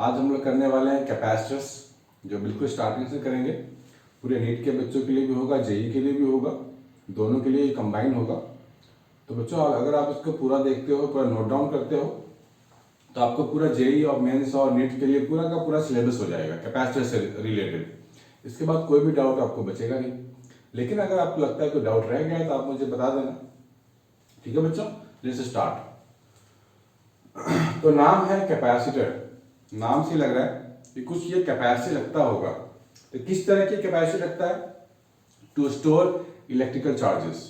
आज हम लोग करने वाले हैं कैपेसिटर्स, जो बिल्कुल स्टार्टिंग से करेंगे। पूरे नीट के बच्चों के लिए भी होगा, जेई के लिए भी होगा, दोनों के लिए कंबाइन होगा। तो बच्चों अगर आप इसको पूरा देखते हो, पूरा नोट डाउन करते हो, तो आपको पूरा जेई और मेंस और नीट के लिए पूरा का पूरा सिलेबस हो जाएगा कैपेसिटर से रिलेटेड। इसके बाद कोई भी डाउट आपको बचेगा नहीं। लेकिन अगर आपको लगता है कोई डाउट रह गया है तो आप मुझे बता देना, ठीक है बच्चों। Let's start. तो नाम है कैपेसिटर, नाम से लग रहा है कि कुछ ये कैपेसिटी रखता होगा। तो किस तरह की कैपेसिटी रखता है? टू स्टोर इलेक्ट्रिकल चार्जेस,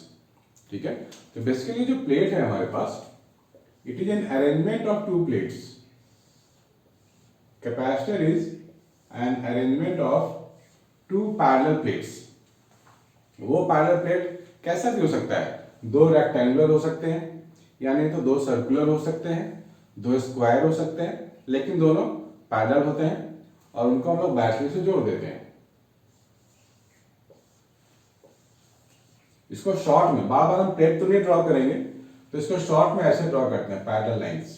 ठीक है। तो बेसिकली जो प्लेट है हमारे पास, it is an arrangement of two plates. Capacitor is an arrangement of two parallel plates. वो पैरेलल प्लेट कैसा भी हो सकता है, दो रेक्टेंगुलर हो सकते हैं, यानी तो दो सर्कुलर हो सकते हैं, दो स्क्वायर हो सकते हैं, लेकिन दोनों पैरेलल होते हैं और उनको हम लोग बैटरी से जोड़ देते हैं। इसको शॉर्ट में, बार बार हम प्लेट तो नहीं ड्रॉ करेंगे, तो इसको शॉर्ट में ऐसे ड्रॉ करते हैं, parallel lines.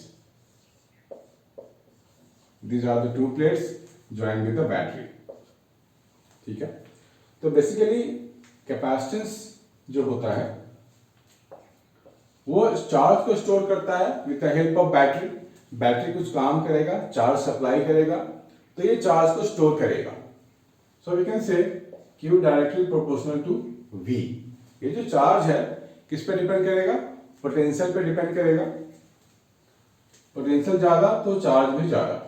These are the two plates join with the battery, ठीक है। तो बेसिकली कैपेसिटेंस जो होता है वो चार्ज को स्टोर करता है with the help of battery. Battery कुछ काम करेगा, चार्ज सप्लाई करेगा, तो ये चार्ज को स्टोर करेगा। So we can say Q directly proportional to V। ये जो चार्ज है किस पे डिपेंड करेगा? पोटेंशियल पे डिपेंड करेगा। पोटेंशियल ज्यादा तो चार्ज भी ज्यादा।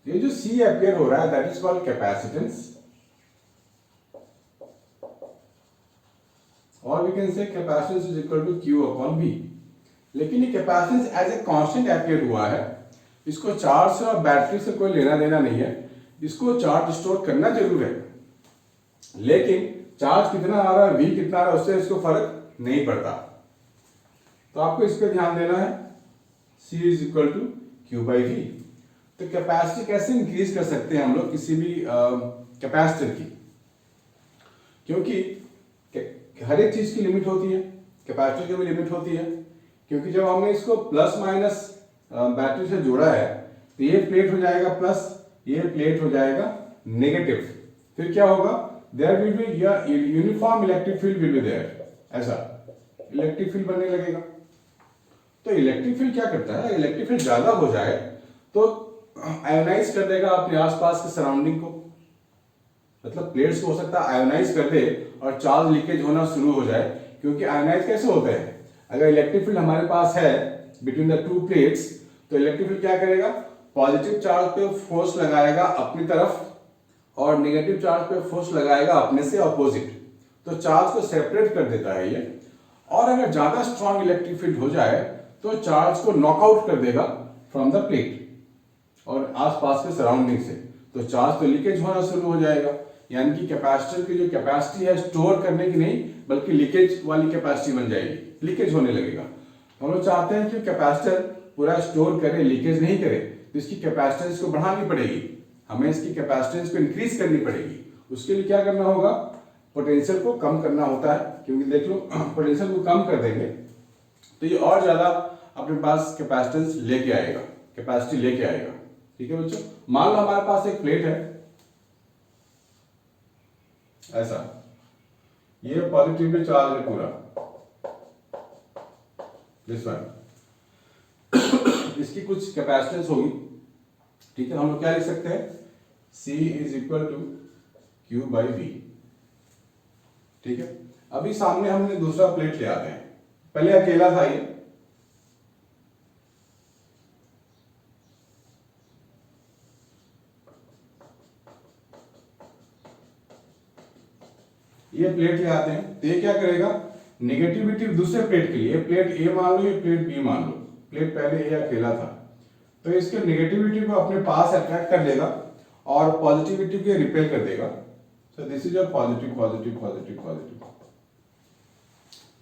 ये जो C अपीयर हो रहा है दैट इज कॉल्ड कैपेसिटेंस, और we can say capacitance is equal to Q upon V। लेकिन ये capacitance as a constant appear हुआ है, इसको चार्ज से और बैटरी से कोई लेना देना नहीं है। इसको चार्ज स्टोर करना जरूर है, लेकिन चार्ज कितना आ रहा है, V कितना आ रहा है, उससे इसको फर्क नहीं पड़ता। तो आपको इस पे ध्यान देना है, C is equal to Q by V। तो कैपेसिटी कैसे इंक्रीज कर सकते हैं हम लोग किसी भी कैपेसिटर की? क्योंकि हर एक चीज की लिमिट होती है, कैपेसिटर की भी लिमिट होती है। क्योंकि जब हमने इसको प्लस माइनस बैटरी से जोड़ा है, तो ये प्लेट हो जाएगा प्लस, ये प्लेट हो जाएगा नेगेटिव। फिर क्या होगा? There will be uniform electric field will be there, ऐसा इलेक्ट्रिक फील्ड बनने लगेगा। तो इलेक्ट्रिक फील्ड क्या करता है, इलेक्ट्रिक फील्ड ज्यादा हो जाए तो आयोनाइज कर देगा अपने आसपास के सराउंडिंग को। मतलब प्लेट्स को हो सकता है आयोनाइज कर दे और चार्ज लीकेज होना शुरू हो जाए। क्योंकि आयोनाइज कैसे होते हैं, अगर इलेक्ट्रिक फील्ड हमारे पास है बिटवीन द टू प्लेट्स, तो इलेक्ट्रिक फील्ड क्या करेगा? पॉजिटिव चार्ज पे फोर्स लगाएगा अपनी तरफ और नेगेटिव चार्ज पे फोर्स लगाएगा अपने से अपोजिट। तो चार्ज को सेपरेट कर देता है ये। और अगर ज्यादा स्ट्रॉन्ग इलेक्ट्रिक फील्ड हो जाए तो चार्ज को नॉकआउट कर देगा फ्रॉम द प्लेट और आसपास के सराउंडिंग से। तो चार्ज तो लीकेज होना शुरू हो जाएगा। यानी कि कैपेसिटर की जो कैपेसिटी है स्टोर करने की नहीं, बल्कि लीकेज वाली कैपेसिटी बन जाएगी, लीकेज होने लगेगा। हम लोग चाहते हैं कि कैपेसिटर पूरा स्टोर करे, लीकेज नहीं करे, तो इसकी कैपेसिटेंस को बढ़ानी पड़ेगी, हमें इसकी कैपेसिटेंस को इंक्रीज करनी पड़ेगी। उसके लिए क्या करना होगा? पोटेंशियल को कम करना होता है। क्योंकि देख लो, पोटेंशियल को कम कर देंगे तो ये और ज्यादा अपने पास कैपेसिटेंस लेके आएगा, कैपेसिटी लेके आएगा, ठीक है बच्चों। मान लो हमारे पास एक प्लेट है ऐसा, ये पॉजिटिवली चार्ज है पूरा, दिस वन। इसकी कुछ कैपेसिटेंस होगी, ठीक है। हम लोग क्या लिख सकते हैं? C is equal to Q by V, ठीक है। अभी सामने हमने दूसरा प्लेट ले आते हैं, पहले अकेला था ये प्लेट ले आते हैं। तो ये क्या करेगा? नेगेटिविटी दूसरे प्लेट के लिए, ये प्लेट A मान लो, ये प्लेट B मान लो। प्लेट पहले A अकेला था, तो इसके नेगेटिविटी को अपने पास अट्रैक्ट कर लेगा और पॉजिटिविटी को रिपेल कर देगा। So this is your positive positive positive positive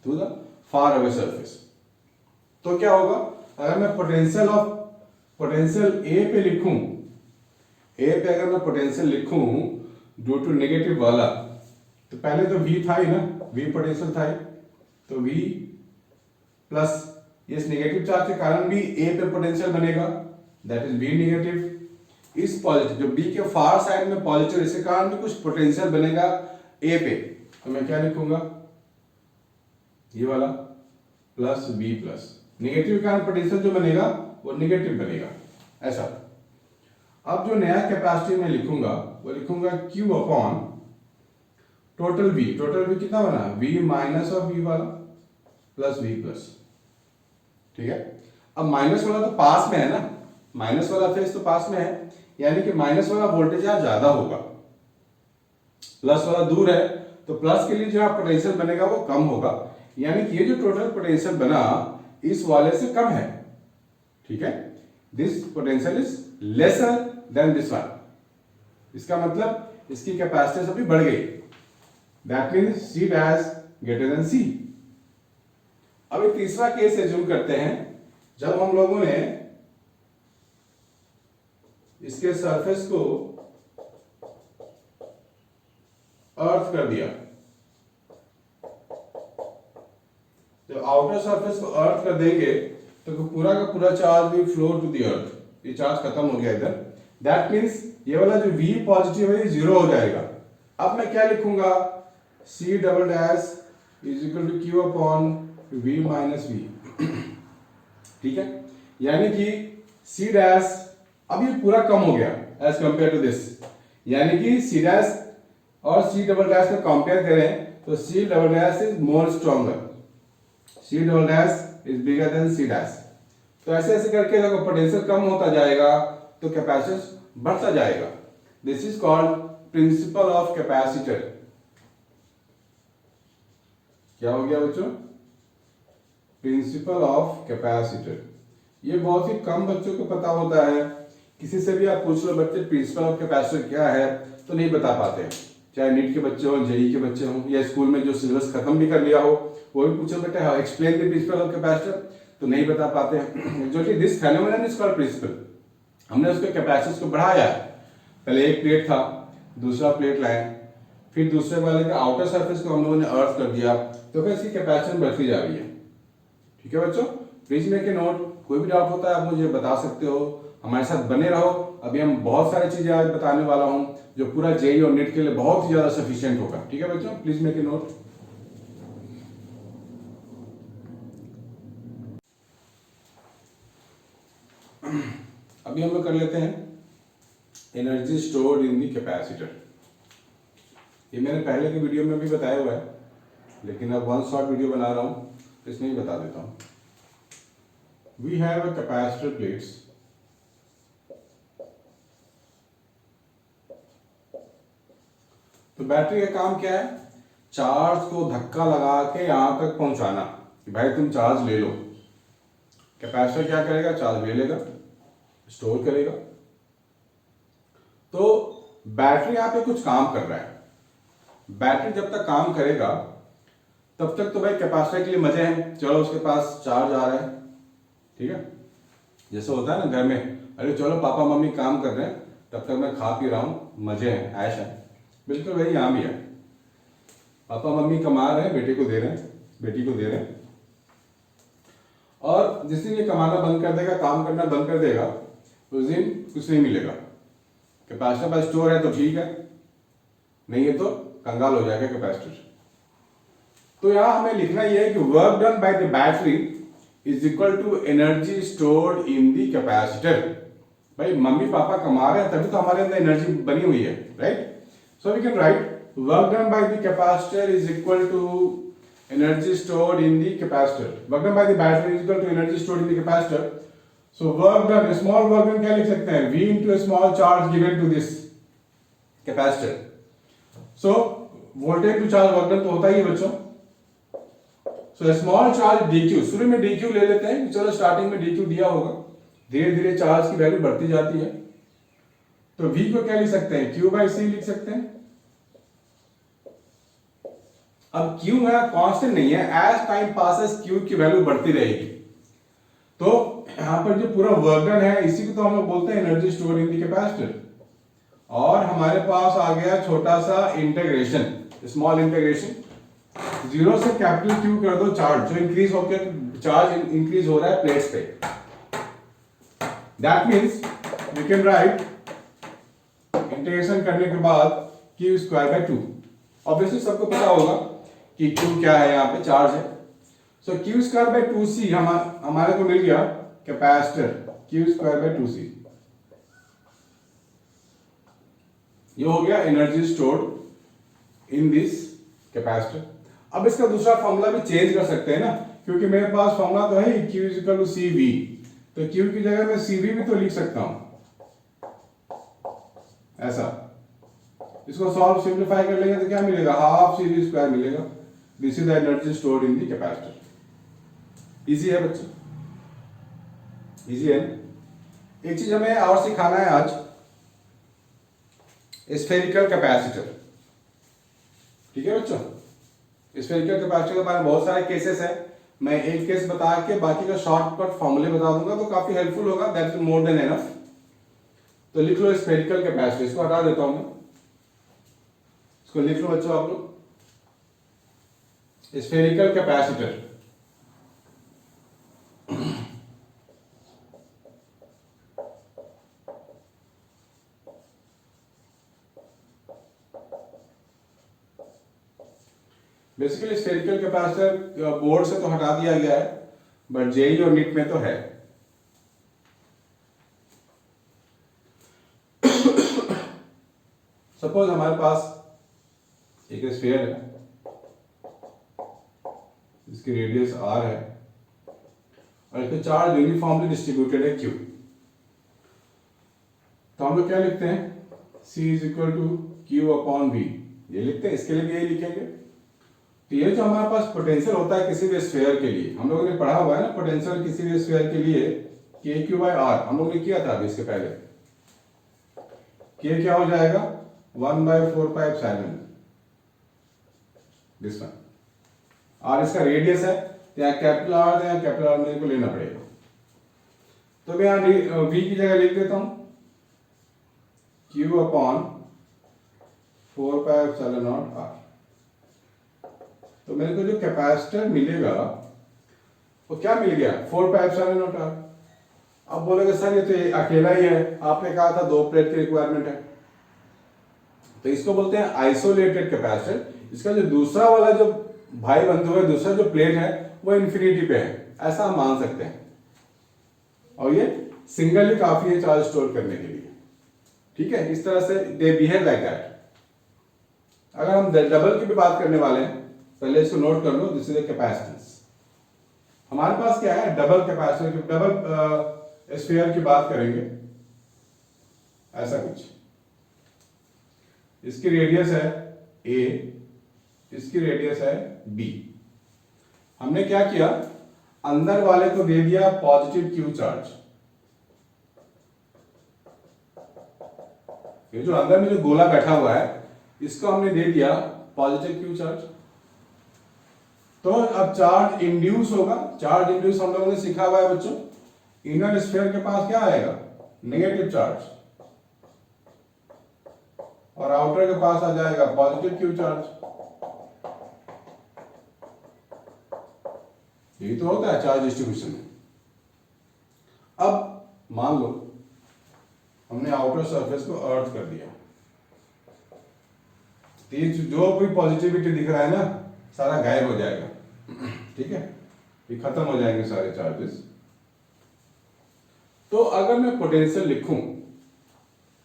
to the far away surface. तो क्या होगा? अगर मैं पोटेंशियल A पे लिखूं, A पे अगर मैं पोटेंशियल लिखूं ड्यू टू नेगेटिव वाला, तो पहले तो V था ही ना, V पोटेंशियल था ही, तो V प्लस इस नेगेटिव चार्ज के कारण भी A पे पोटेंशियल बनेगा, दैट इज V नेगेटिव। इस पॉजिटिव जो बी के फार साइड में पॉजिटिव, इसके कारण भी कुछ पोटेंशियल बनेगा ए पे, तो मैं क्या लिखूंगा, ये वाला प्लस बी प्लस, नेगेटिव के कारण पोटेंशियल जो बनेगा वो नेगेटिव बनेगा ऐसा। अब जो नया कैपेसिटी मैं लिखूंगा वो लिखूंगा Q upon total V। Total V कितना बना, V माइनस ऑफ V वाला प्लस V प्लस, ठीक है। अब माइनस वाला तो पास में है ना, माइनस वाला फेस तो पास में है, यानी कि माइनस वाला वोल्टेज यहाँ ज्यादा होगा, प्लस वाला दूर है, तो प्लस के लिए जो पोटेंशियल बनेगा वो कम होगा, यानी कि ये जो टोटल पोटेंशियल बना इस वाले से कम है, ठीक है। This potential is lesser than this one, इसका मतलब इसकी कैपेसिटेंस अभी बढ़ गई, that means C dash greater than C। अब एक तीसरा केस एज्यूम करते हैं, जब हम लोगों ने इसके सरफेस को अर्थ कर दिया, जब आउटर सरफेस को अर्थ कर देंगे तो पूरा का पूरा चार्ज भी फ्लो टू द अर्थ, ये चार्ज खत्म हो गया इधर, दैट मीन्स ये वाला जो V पॉजिटिव है ये जीरो हो जाएगा। अब मैं क्या लिखूंगा, C double dash is equal to Q upon V minus V, ठीक है। यानी कि C डैश अब ये पूरा कम हो गया एज कंपेयर टू दिस, यानी कि C डैश और C डबल डैश को कंपेयर करें तो C double dash is more stronger, C double dash is bigger than C dash. तो ऐसे ऐसे करके देखो पोटेंशियल कम होता जाएगा तो कैपेसिटेंस बढ़ता जाएगा। This is called principal of capacitor. क्या हो गया बच्चों, प्रिंसिपल ऑफ कैपेसिटर। ये बहुत ही कम बच्चों को पता होता है, किसी से भी आप पूछ लो बच्चे प्रिंसिपल ऑफ कैपेसिटर क्या है तो नहीं बता पाते, चाहे नीट के बच्चे हो, जेई के बच्चे हो, या स्कूल में जो सिलेबस खत्म भी कर लिया हो वो भी पूछो बेटा explain the principle of capacitor, तो नहीं बता पाते हैं। Actually this phenomenon is called principle. हमने उसके कैपेसिटेंस को बढ़ाया, पहले एक प्लेट था, दूसरा प्लेट लाए, फिर दूसरे वाले के आउटर सरफेस को हम लोगों ने अर्थ कर दिया, तो फिर इसकी कैपेसिटेंस बढ़ती जा रही है, ठीक है बच्चों। प्लीज मेक ए नोट, कोई भी डाउट होता है आप मुझे बता सकते हो, हमारे साथ बने रहो। अभी हम बहुत सारी चीजें आज बताने वाला हूं जो पूरा जेई और नीट के लिए बहुत ही ज्यादा सफिशिएंट होगा, ठीक है बच्चों। Please make a note. अभी हम लोग कर लेते हैं एनर्जी स्टोर्ड इन दी कैपेसिटर। ये मैंने पहले के वीडियो में भी बताया हुआ है, लेकिन अब वन शॉट वीडियो बना रहा हूं तो इसमें ही बता देता हूं। We have a capacitor plates, तो बैटरी का काम क्या है, चार्ज को धक्का लगा के यहां तक पहुंचाना कि भाई तुम चार्ज ले लो। कैपेसिटर क्या करेगा, चार्ज ले लेगा, स्टोर करेगा। तो बैटरी यहां पे कुछ काम कर रहा है। बैटरी जब तक काम करेगा तब तक तो भाई कैपेसिटर के लिए मजे हैं, चलो उसके पास चार्ज आ रहा है, ठीक है। जैसे होता है ना घर में, अरे चलो पापा मम्मी काम कर रहे हैं तब तक मैं खा पी रहा हूं, मजे हैं, ऐश है। बिल्कुल भाई यहां भी है, पापा मम्मी कमा रहे हैं, बेटे को दे रहे हैं, बेटी को दे रहे हैं, और जिस दिन ये कमाना बंद कर देगा, काम करना बंद कर देगा, उस दिन कुछ नहीं मिलेगा। कैपेसिटर पर स्टोर है तो ठीक है, नहीं है तो कंगाल हो जाएगा कैपेसिटर। तो यहां हमें लिखना यह है कि work done by the battery is equal to energy stored in the capacitor. भाई मम्मी पापा कमा रहे हैं तभी तो हमारे अंदर एनर्जी बनी हुई है, right. So we can write work done by the capacitor is equal to energy stored in the capacitor. Work done by the battery is equal to energy stored in the capacitor. So work done, small work done क्या लिख सकते हैं, V into a small charge given to this capacitor. So voltage to charge work done तो होता ही है बच्चों। So a small charge dq, शुरू में dq ले लेते हैं, चलो स्टार्टिंग में dq दिया होगा, धीरे धीरे चार्ज की वैल्यू बढ़ती जाती है, तो V को क्या लिख सकते हैं, Q by C लिख सकते हैं। अब Q है कांस्टेंट नहीं है, एज टाइम पासेस Q की वैल्यू बढ़ती रहेगी। तो यहां पर जो पूरा वर्क डन है इसी को तो हम लोग बोलते हैं energy stored in the capacitor. और हमारे पास आ गया छोटा सा इंटीग्रेशन, स्मॉल इंटीग्रेशन, जीरो से कैपिटल Q कर दो चार्ज, जो इंक्रीज होकर चार्ज इंक्रीज हो रहा है प्लेट्स पे। That means we can write integration करने के बाद क्यू स्क्वायर बाय 2। ऑब्वियसली सबको पता होगा कि क्यू क्या है, यहाँ पे चार्ज है। सो क्यू स्क्वायर बाय 2c हमारे को मिल गया capacitor Q square by 2c। ये हो गया energy stored in this capacitor. अब इसका दूसरा फॉर्मूला भी चेंज कर सकते हैं ना, क्योंकि मेरे पास फॉर्मूला तो है Q is equal to CV, तो Q की जगह मैं CV भी तो लिख सकता हूं ऐसा। इसको सॉल्व सिंप्लीफाई कर लेंगे तो क्या मिलेगा, हाफ CV स्क्वायर मिलेगा। This is the energy stored in the capacitor. Easy है बच्चों, इजी है। एक चीज हमें और सिखाना है आज, स्फेरिकल कैपेसिटर। ठीक है बच्चों, स्फेरिकल कैपेसिटर के बारे में बहुत सारे केसेस हैं। मैं एक केस बता के बाकी का शॉर्टकट फॉर्मूले बता दूंगा तो काफी हेल्पफुल होगा। That is more than enough. तो लिख लो स्फेरिकल कैपेसिटर, इसको हटा देता हूं मैं, इसको लिख लो बच्चों आप लोग, spherical capacitor. Basically spherical capacitor board से तो हटा दिया गया है, बट जेई और नीट में तो है। सपोज हमारे पास एक स्फीयर है, इसकी रेडियस r है और इसमें चार्ज यूनिफॉर्मली डिस्ट्रीब्यूटेड है q। तो हम लोग क्या लिखते हैं, c is equal to Q upon v, ये लिखते हैं। इसके लिए भी यही लिखेंगे। तो ये जो हमारे पास पोटेंशियल होता है किसी भी स्फीयर के लिए, हम लोगों ने पढ़ा हुआ है ना पोटेंशियल किसी भी स्फीयर के लिए k q बाय r, हम लोगों ने किया था अभी इसके पहले। k क्या हो जाएगा 1/4πε दिस वन। r इसका रेडियस है, यहाँ कैपिटल r है, कैपिटल r मेरे को लेना पड़ेगा। तो मैं यहाँ v की जगह लिख देता हूं q अपॉन 4πε0r। तो मेरे को जो कैपेसिटर मिलेगा वो क्या मिल गया, 4πε0r। अब बोलोगे सर ये तो अकेला ही है, आपने कहा था 2 प्लेट की रिक्वायरमेंट है। तो इसको बोलते हैं आइसोलेटेड कैपेसिटर। इसका जो दूसरा वाला जो भाई बंधु है, दूसरा जो प्लेट है वो इंफिनिटी पे है, ऐसा हम मान सकते हैं। और ये सिंगल ही काफी है चार्ज स्टोर करने के लिए। ठीक है, इस तरह से दे बिहेव लाइक दैट। अगर हम डबल की भी बात करने वाले हैं, पहले इसको नोट कर लो, दिस इज कैपेसिटेंस। हमारे पास क्या है, डबल कैपेसिटर, डबल स्फीयर की बात करेंगे ऐसा कुछ। इसकी रेडियस है a, इसकी रेडियस है b। हमने क्या किया, अंदर वाले को दे दिया पॉजिटिव q चार्ज। ये जो अंदर में जो गोला बैठा हुआ है इसको हमने दे दिया पॉजिटिव q चार्ज। तो अब चार्ज इंड्यूस होगा। चार्ज इंड्यूस हम लोगों ने सीखा हुआ है बच्चों, इनर स्फीयर के पास क्या आएगा, नेगेटिव चार्ज, और आउटर के पास आ जाएगा पॉजिटिव क्यू चार्ज। यही तो होता है चार्ज डिस्ट्रीब्यूशन में। अब मान लो हमने आउटर सरफेस को अर्थ कर दिया, तो जो भी पॉजिटिविटी दिख रहा है ना सारा गायब हो जाएगा। ठीक है, ये खत्म हो जाएंगे सारे चार्जेस। तो अगर मैं पोटेंशियल लिखूं,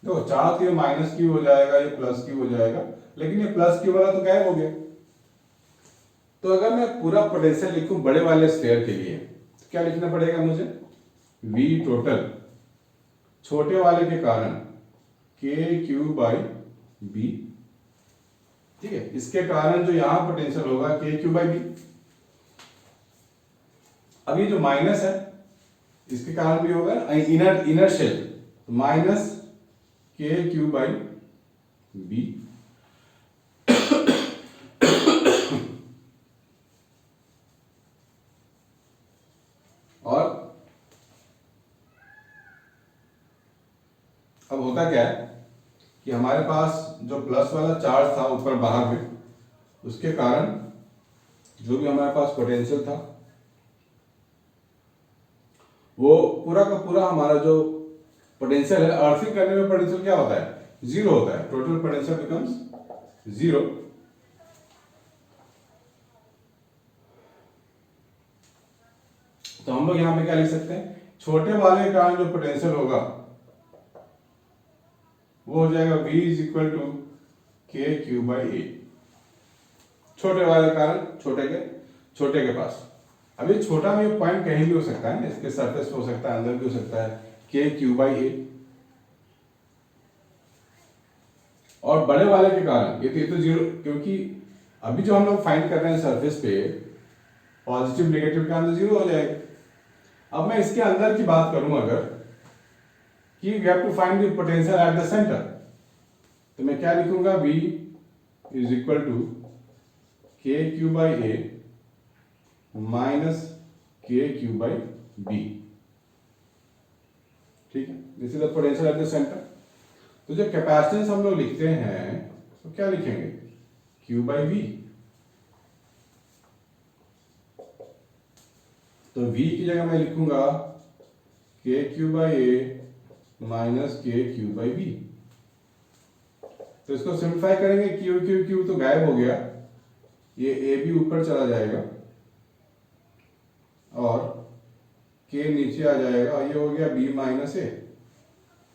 देखो चार्ज ये माइनस क्यू हो जाएगा, ये प्लस क्यू हो जाएगा, लेकिन ये प्लस क्यू वाला तो गायब हो गया। तो अगर मैं पूरा पोटेंशियल लिखूं बड़े वाले स्फीयर के लिए, तो क्या लिखना पड़ेगा मुझे, V टोटल छोटे वाले के कारण के क्यू बाई बी। ठीक है, इसके कारण जो यहां पोटेंशियल होगा के क्यू बाई बी। अब ये जो माइनस है इसके कारण भी होगा inner shell, minus K Q by B. और अब होता क्या है कि हमारे पास जो प्लस वाला चार्ज था ऊपर बाहर में, उसके कारण जो भी हमारे पास पोटेंशियल था वो पूरा का पूरा हमारा जो पोटेंशियल है, अर्थिंग करने में पोटेंशियल क्या होता है, जीरो होता है, टोटल पोटेंशियल बिकम्स जीरो। तो हम लोग यहां पे क्या लिख सकते हैं, छोटे वाले के कारण जो पोटेंशियल होगा वो हो जाएगा V is equal to K Q by ए। छोटे वाले कारण छोटे के पास, अब ये छोटा में पॉइंट कहीं भी हो सकता है, इसके सरफेस पे हो सकता है, अंदर भी हो सकता है, के क्यू बाई ए। और बड़े वाले के कारण ये तो जीरो, क्योंकि अभी जो हम लोग फाइंड कर रहे हैं सरफेस पे पॉजिटिव नेगेटिव के अंदर जीरो हो जाएगा। अब मैं इसके अंदर की बात करूं अगर कि we have to find the potential at the centre, तो मैं क्या लिखूंगा, V is equal to K Q by A minus K Q by B. ठीक है, this is the potential at the centre. तो जो कैपेसिटेंस हम लोग लिखते हैं तो क्या लिखेंगे, Q बाई वी। तो V की जगह मैं लिखूंगा के Q by A minus K Q by B. तो इसको सिंप्लीफाई करेंगे, क्यू क्यू क्यू तो गायब हो गया, ये ए भी ऊपर चला जाएगा और के नीचे आ जाएगा, और ये हो गया B minus A.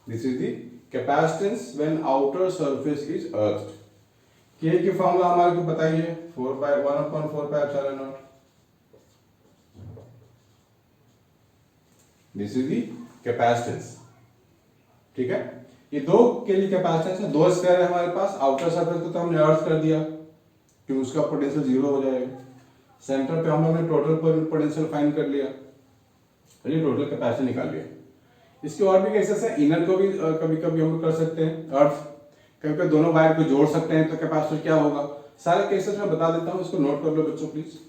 This is the capacitance when outer surface is earthed. K की फॉर्मूला हमारे को पता ही है, 4/1/4πε0। This is the capacitance. ठीक है, ये दो के लिए कैपेसिटेंस है, दो स्फीयर है हमारे पास, आउटर सरफेस को तो हमने अर्थ कर दिया कि उसका पोटेंशियल जीरो हो जाएगा। सेंटर पे हम लोग ने टोटल पोटेंशियल फाइंड कर लिया, ये टोटल कैपेसिटी निकाल लिया। इसके और भी केसेस है, इनर को भी कभी कभी हम कर सकते हैं, अर्थ कभी कभी दोनों वायर को जोड़ सकते हैं, तो कैपेसिटर क्या होगा, सारे केसेस में बता देता हूं, इसको नोट कर लो बच्चों प्लीज।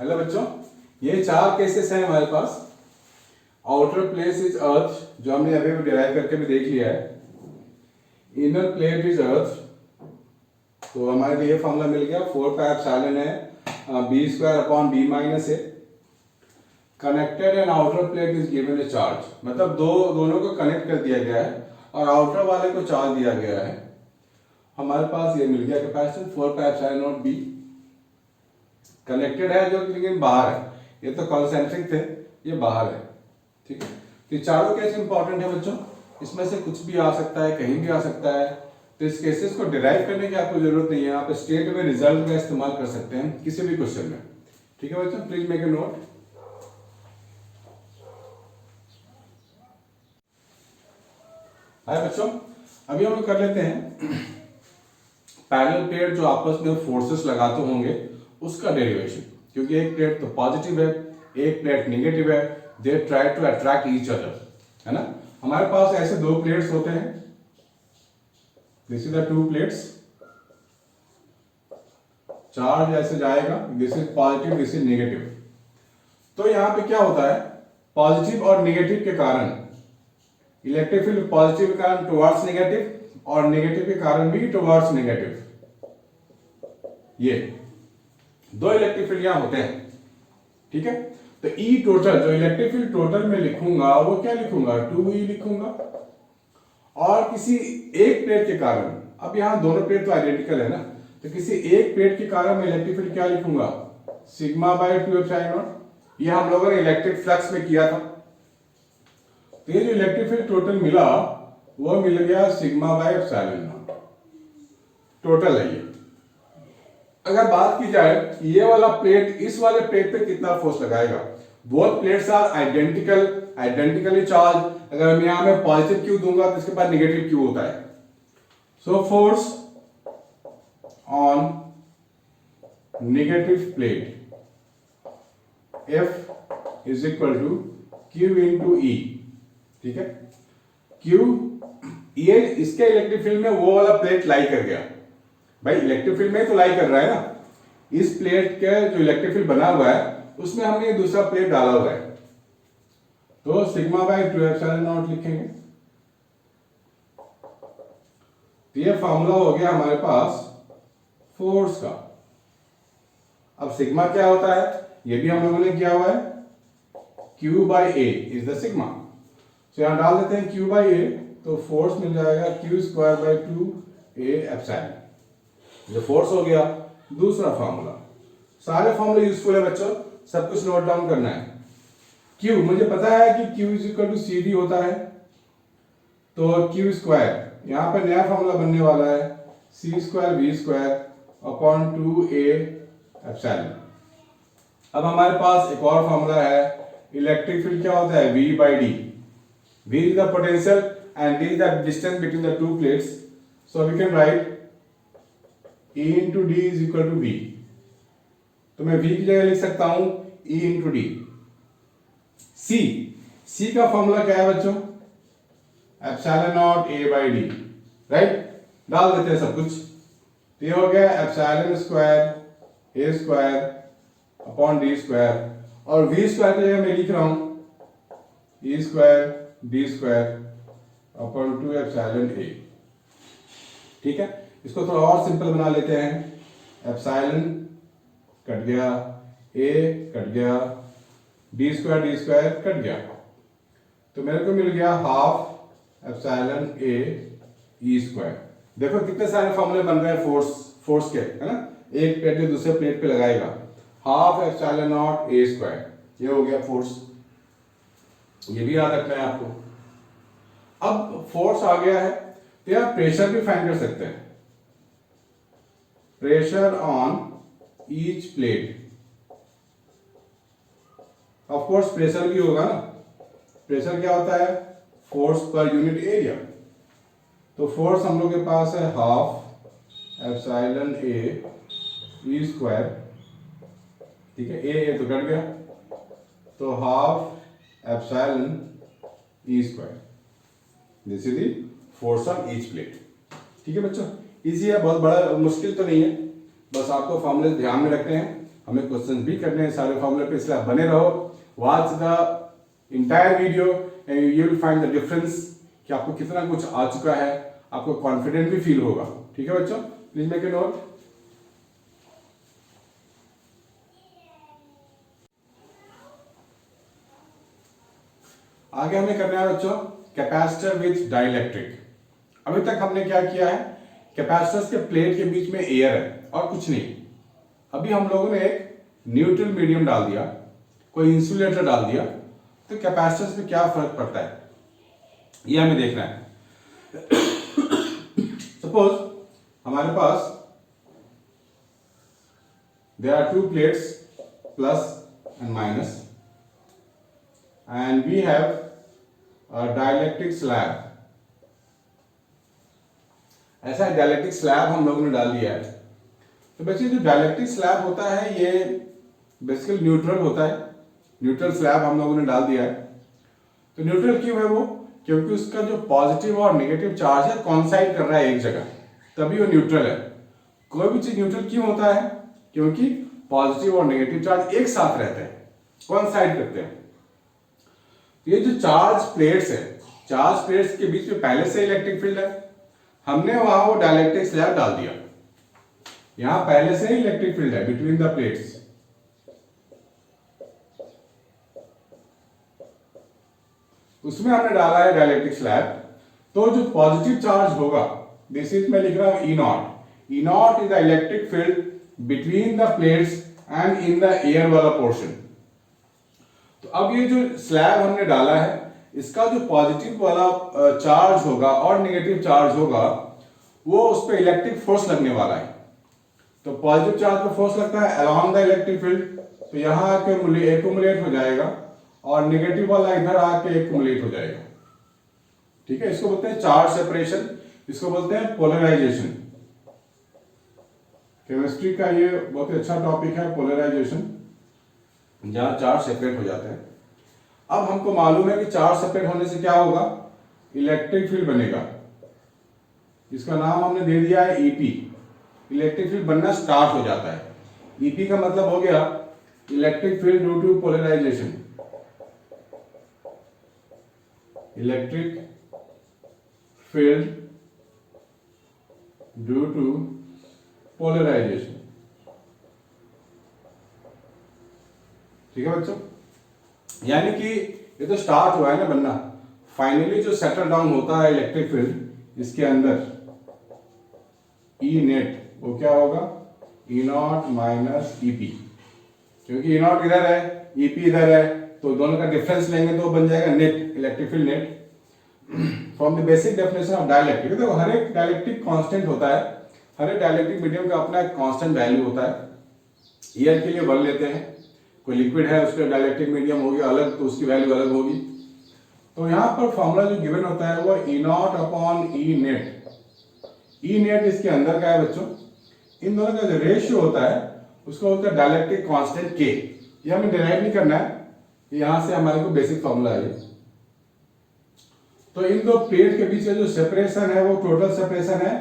हेलो बच्चों, ये चार केसेस हैं हमारे पास। आउटर प्लेट इज अर्थ, जो हमने अभी डिराइव करके भी देख लिया है। इनर प्लेट इज अर्थ, तो हमारे लिए फॉर्मूला मिल गया, 4πε है B square upon B minus A. Connected and outer plate is given a charge, मतलब दोनों को कनेक्ट कर दिया गया है और आउटर वाले को चार्ज दिया गया है। हमारे पास ये मिल गया कैपेसिटेंस 4πε0 बी। कनेक्टेड है जो, लेकिन बाहर है, ये तो कॉन्सेंट्रिक थे, ये बाहर है। ठीक है, तो चारों केस इंपॉर्टेंट है बच्चों, इसमें से कुछ भी आ सकता है, कहीं भी आ सकता है। तो इस केसेस को डिराइव करने की आपको जरूरत नहीं है, आप स्टेट में रिजल्ट का इस्तेमाल कर सकते हैं किसी भी क्वेश्चन में। ठीक है बच्चों, प्लीज मेक ए नोट। हाय बच्चों, अभी हम लोग कर लेते हैं पैरेलल प्लेट जो आपस में फोर्सेस लगाते होंगे उसका डेरिवेशन, क्योंकि एक प्लेट तो पॉजिटिव है, एक प्लेट नेगेटिव है, they try to attract each other, है ना। हमारे पास ऐसे दो प्लेट्स होते हैं, this is the two plates, charge ऐसे जाएगा, this is positive, this is negative. तो यहां पे क्या होता है, पॉजिटिव और नेगेटिव के कारण इलेक्ट्रिक फील्ड पॉजिटिव के कारण टुवर्ड्स नेगेटिव और नेगेटिव के कारण भी टुवर्ड्स नेगेटिव। ये दो इलेक्ट्रिक फील्ड यहां होते हैं। ठीक है, तो ई टोटल, जो इलेक्ट्रिक फील्ड टोटल में लिखूंगा वो क्या लिखूंगा, 2E लिखूंगा। और किसी एक प्लेट के कारण, अब यहां दोनों प्लेट तो आइडेंटिकल है ना, तो किसी एक प्लेट के कारण मैं इलेक्ट्रिक फील्ड क्या लिखूंगा, सिग्मा बाय 2ε0। ये हम लोगों ने इलेक्ट्रिक फ्लक्स में किया था। तो ये जो इलेक्ट्रिक फील्ड टोटल मिला वो मिल गया सिग्मा बाय ε0, टोटल है ये। अगर बात की जाए ये वाला प्लेट इस वाले प्लेट पे कितना फोर्स लगाएगा, both plates are identically charge. अगर मैं यहां में पॉजिटिव क्यू दूंगा तो इसके पास नेगेटिव क्यू होता है। So force on negative plate F is equal to Q into E। ठीक है, Q, ये इसके इलेक्ट्रिक फील्ड में वो वाला प्लेट लाई कर गया, भाई इलेक्ट्रिक फील्ड में तो लाई कर रहा है ना, इस प्लेट के जो इलेक्ट्रिक फील्ड बना हुआ है उसमें हमने दूसरा प्लेट डाला हुआ है, तो सिग्मा बाय 2ε0 लिखेंगे। तो ये फॉर्मूला हो गया हमारे पास फोर्स का। अब सिग्मा क्या होता है ये भी हम लोगों ने किया हुआ है, Q by A is the sigma. तो यहाँ डाल देते हैं Q बाई ए, तो फोर्स मिल जाएगा Q square by 2a epsilon, जो फोर्स हो गया। दूसरा फॉर्मूला, सारे फॉर्मूले यूजफुल है बच्चों, सब कुछ नोट डाउन करना है। Q मुझे पता है कि Q is equal to CD होता है, तो Q स्क्वायर, यहाँ पर नया फॉर्मूला बनने वाला है C square V square upon 2a epsilon. अब हमारे पास एक और फॉर्मूला है, इलेक्ट्रिक फील्ड क्या होता है, V by D. V is the potential and D is the distance between the two plates. So we can write E into D is equal to V. तो मैं V की जगह लिख सकता हूं E into D। C का formula क्या है बच्चों, epsilon naught A by D, right. डाल देते हैं सब कुछ, तो ये हो गया epsilon square A square upon D square, और V स्क्वायर की जगह मैं लिख रहा हूं E square D square upon 2 epsilon A. ठीक है, इसको थोड़ा और सिंपल बना लेते हैं, एप्सिलॉन कट गया, ए कट गया, डी स्क्वायर कट गया, तो मेरे को मिल गया हाफ एप्सिलॉन ए ई स्क्वायर। देखो कितने सारे फॉर्मूले बन रहे हैं फोर्स के, है ना, एक प्लेट में दूसरे प्लेट पे लगाएगा, half epsilon not a square, ये हो गया फोर्स। ये भी याद रखना है आपको। अब फोर्स आ गया है, तो आप प्रेशर भी फाइंड कर सकते हैं, pressure on each plate. Of course pressure भी होगा ना, प्रेशर क्या होता है, फोर्स पर यूनिट एरिया। तो फोर्स हम लोग के पास है हाफ एप्सिलॉन ए ई स्क्वायर, ठीक है, ए तो कट गया, तो half epsilon E square, this is the force on each plate. ठीक है बच्चों, इजी है, बहुत बड़ा मुश्किल तो नहीं है, बस आपको फॉर्मूले ध्यान में रखने हैं, हमें क्वेश्चंस भी करने हैं सारे फॉर्मूले पे, इसलिए बने रहो, watch the entire video and you will find the difference कि आपको कितना कुछ आ चुका है, आपको कॉन्फिडेंट भी फील होगा। ठीक है बच्चों, प्लीज मेक ए नोट। आगे हमें करना है बच्चों कैपेसिटर विथ डाइलेक्ट्रिक। अभी तक हमने क्या किया है, कैपेसिटर्स के प्लेट के बीच में एयर है और कुछ नहीं। अभी हम लोगों ने एक न्यूट्रल मीडियम डाल दिया, कोई इंसुलेटर डाल दिया, तो कैपेसिटर्स में क्या फर्क पड़ता है ये हमें देखना है। सपोज हमारे पास there are two plates plus and minus and we have a dielectric slab। ऐसा डायलेक्ट्रिक स्लैब हम लोगों ने डाल दिया है। तो बच्चे जो डायलेक्ट्रिक स्लैब होता है ये बेसिकली न्यूट्रल होता है, न्यूट्रल स्लैब हम लोगों ने डाल दिया है। तो न्यूट्रल क्यों है वो, क्योंकि उसका जो पॉजिटिव और नेगेटिव चार्ज है कॉन्साइड कर रहा है एक जगह, तभी वो न्यूट्रल है। कोई भी चीज न्यूट्रल क्यों होता है, क्योंकि पॉजिटिव और नेगेटिव चार्ज एक साथ रहते हैं, कॉन्साइड करते हैं। ये जो चार्ज प्लेट्स है, चार्ज प्लेट्स के बीच में पहले से इलेक्ट्रिक फील्ड है, हमने वहां वो डाइलेक्ट्रिक स्लैब डाल दिया, यहां पहले से ही इलेक्ट्रिक फील्ड है बिटवीन द प्लेट्स। उसमें हमने डाला है डाइलेक्ट्रिक स्लैब, तो जो पॉजिटिव चार्ज होगा, दिस इज मैं लिख रहा हूं E naught. E naught is the electric field between the plates and in the air वाला पोर्शन। तो अब ये जो स्लैब हमने डाला है, इसका जो पॉजिटिव वाला चार्ज होगा और नेगेटिव चार्ज होगा, वो उस पर इलेक्ट्रिक फोर्स लगने वाला है। तो पॉजिटिव चार्ज पर फोर्स लगता है अलोंग द इलेक्ट्रिक फील्ड, तो यहां आके एक्यूमुलेट हो जाएगा, और नेगेटिव वाला इधर आके एक्यूमुलेट हो जाएगा। ठीक है, इसको बोलते हैं चार्ज सेपरेशन, इसको बोलते हैं पोलराइजेशन। केमिस्ट्री का ये बहुत ही अच्छा टॉपिक है, पोलराइजेशन, जहां चार्ज सेपरेट हो जाते हैं। अब हमको मालूम है कि चार्ज सेपरेट होने से क्या होगा, इलेक्ट्रिक फील्ड बनेगा, इसका नाम हमने दे दिया है ईपी। इलेक्ट्रिक फील्ड बनना स्टार्ट हो जाता है। ईपी का मतलब हो गया electric field due to polarisation, electric field due to polarisation. ठीक है बच्चों, यानी कि ये तो स्टार्ट हुआ है ना बनना, फाइनली जो सेटल डाउन होता है इलेक्ट्रिक फील्ड इसके अंदर ई नेट वो क्या होगा, ई नॉट माइनस ई पी, क्योंकि ई नॉट इधर है ई पी इधर है, तो दोनों का डिफरेंस लेंगे तो बन जाएगा net, electric field net. From the basic definition of dielectric, देखो हर एक डाइलेक्ट्रिक कांस्टेंट होता है, हर एक डाइलेक्ट्रिक मीडियम का अपना एक कांस्टेंट वैल्यू होता है। एयर के लिए 1 लेते हैं, कोई लिक्विड है उसका डाइलेक्ट्रिक मीडियम होगी अलग तो उसकी वैल्यू अलग होगी। तो यहाँ पर फॉर्मूला जो गिवन होता है वो E naught upon E net, E net इसके अंदर का है बच्चों, इन दोनों का जो रेशियो होता है उसको बोलते हैं डाइलेक्ट्रिक कांस्टेंट के। ये हमें डिराइव नहीं करना है, यहां से हमारे को बेसिक फॉर्मूला है। तो इन दो प्लेट के बीच जो सेपरेशन है वो टोटल सेपरेशन है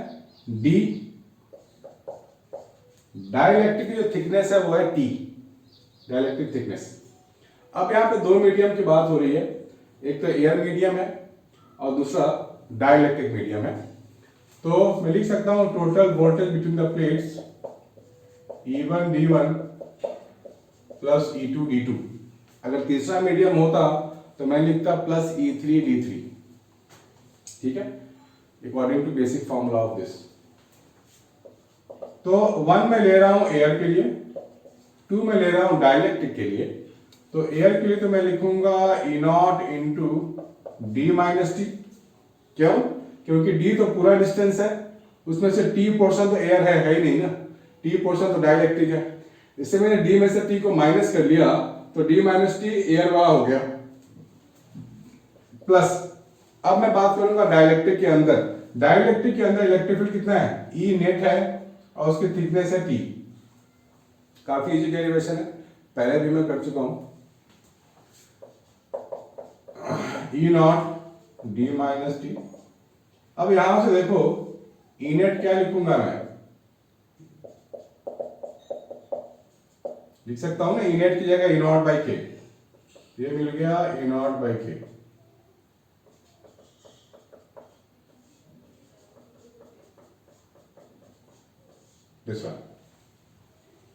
d, डाइलेक्ट्रिक की जो थिकनेस है वो है t, डाइलेक्ट्रिक थिकनेस। अब यहाँ पे दो मीडियम की बात हो रही है, एक तो एयर मीडियम है और दूसरा डाइलेक्ट्रिक मीडियम है। तो मैं लिख सकता हूं total voltage between the plates E1 D1 plus E2 D2। अगर तीसरा मीडियम होता तो मैं लिखता प्लस E3 D3, ठीक है, according to basic formula of this. तो 1 में ले रहा हूं एयर के लिए, 2 में ले रहा हूं डाइलेक्ट्रिक के लिए। तो एयर के लिए तो मैं लिखूंगा E not into D minus T, क्यों, क्योंकि d तो पूरा डिस्टेंस है, उसमें से t पोर्शन तो एयर है ही नहीं ना, t पोर्शन तो डाइलेक्ट्रिक है। इससे मैंने d में से t को माइनस कर लिया तो d माइनस टी एयर वाला हो गया, प्लस अब मैं बात करूंगा डाइलेक्ट्रिक के अंदर। डाइलेक्ट्रिक के अंदर इलेक्ट्रिक फील्ड कितना है, ई नेट है और उसकी थिकनेस है टी। काफी इजी डेरिवेशन है, पहले भी मैं कर चुका हूं। E not D minus T. अब यहां से देखो ई नेट क्या लिखूंगा मैं, लिख सकता हूं ना ई नेट की जगह ई नॉट बाई के, ये मिल गया ई नॉट बाई के। This one,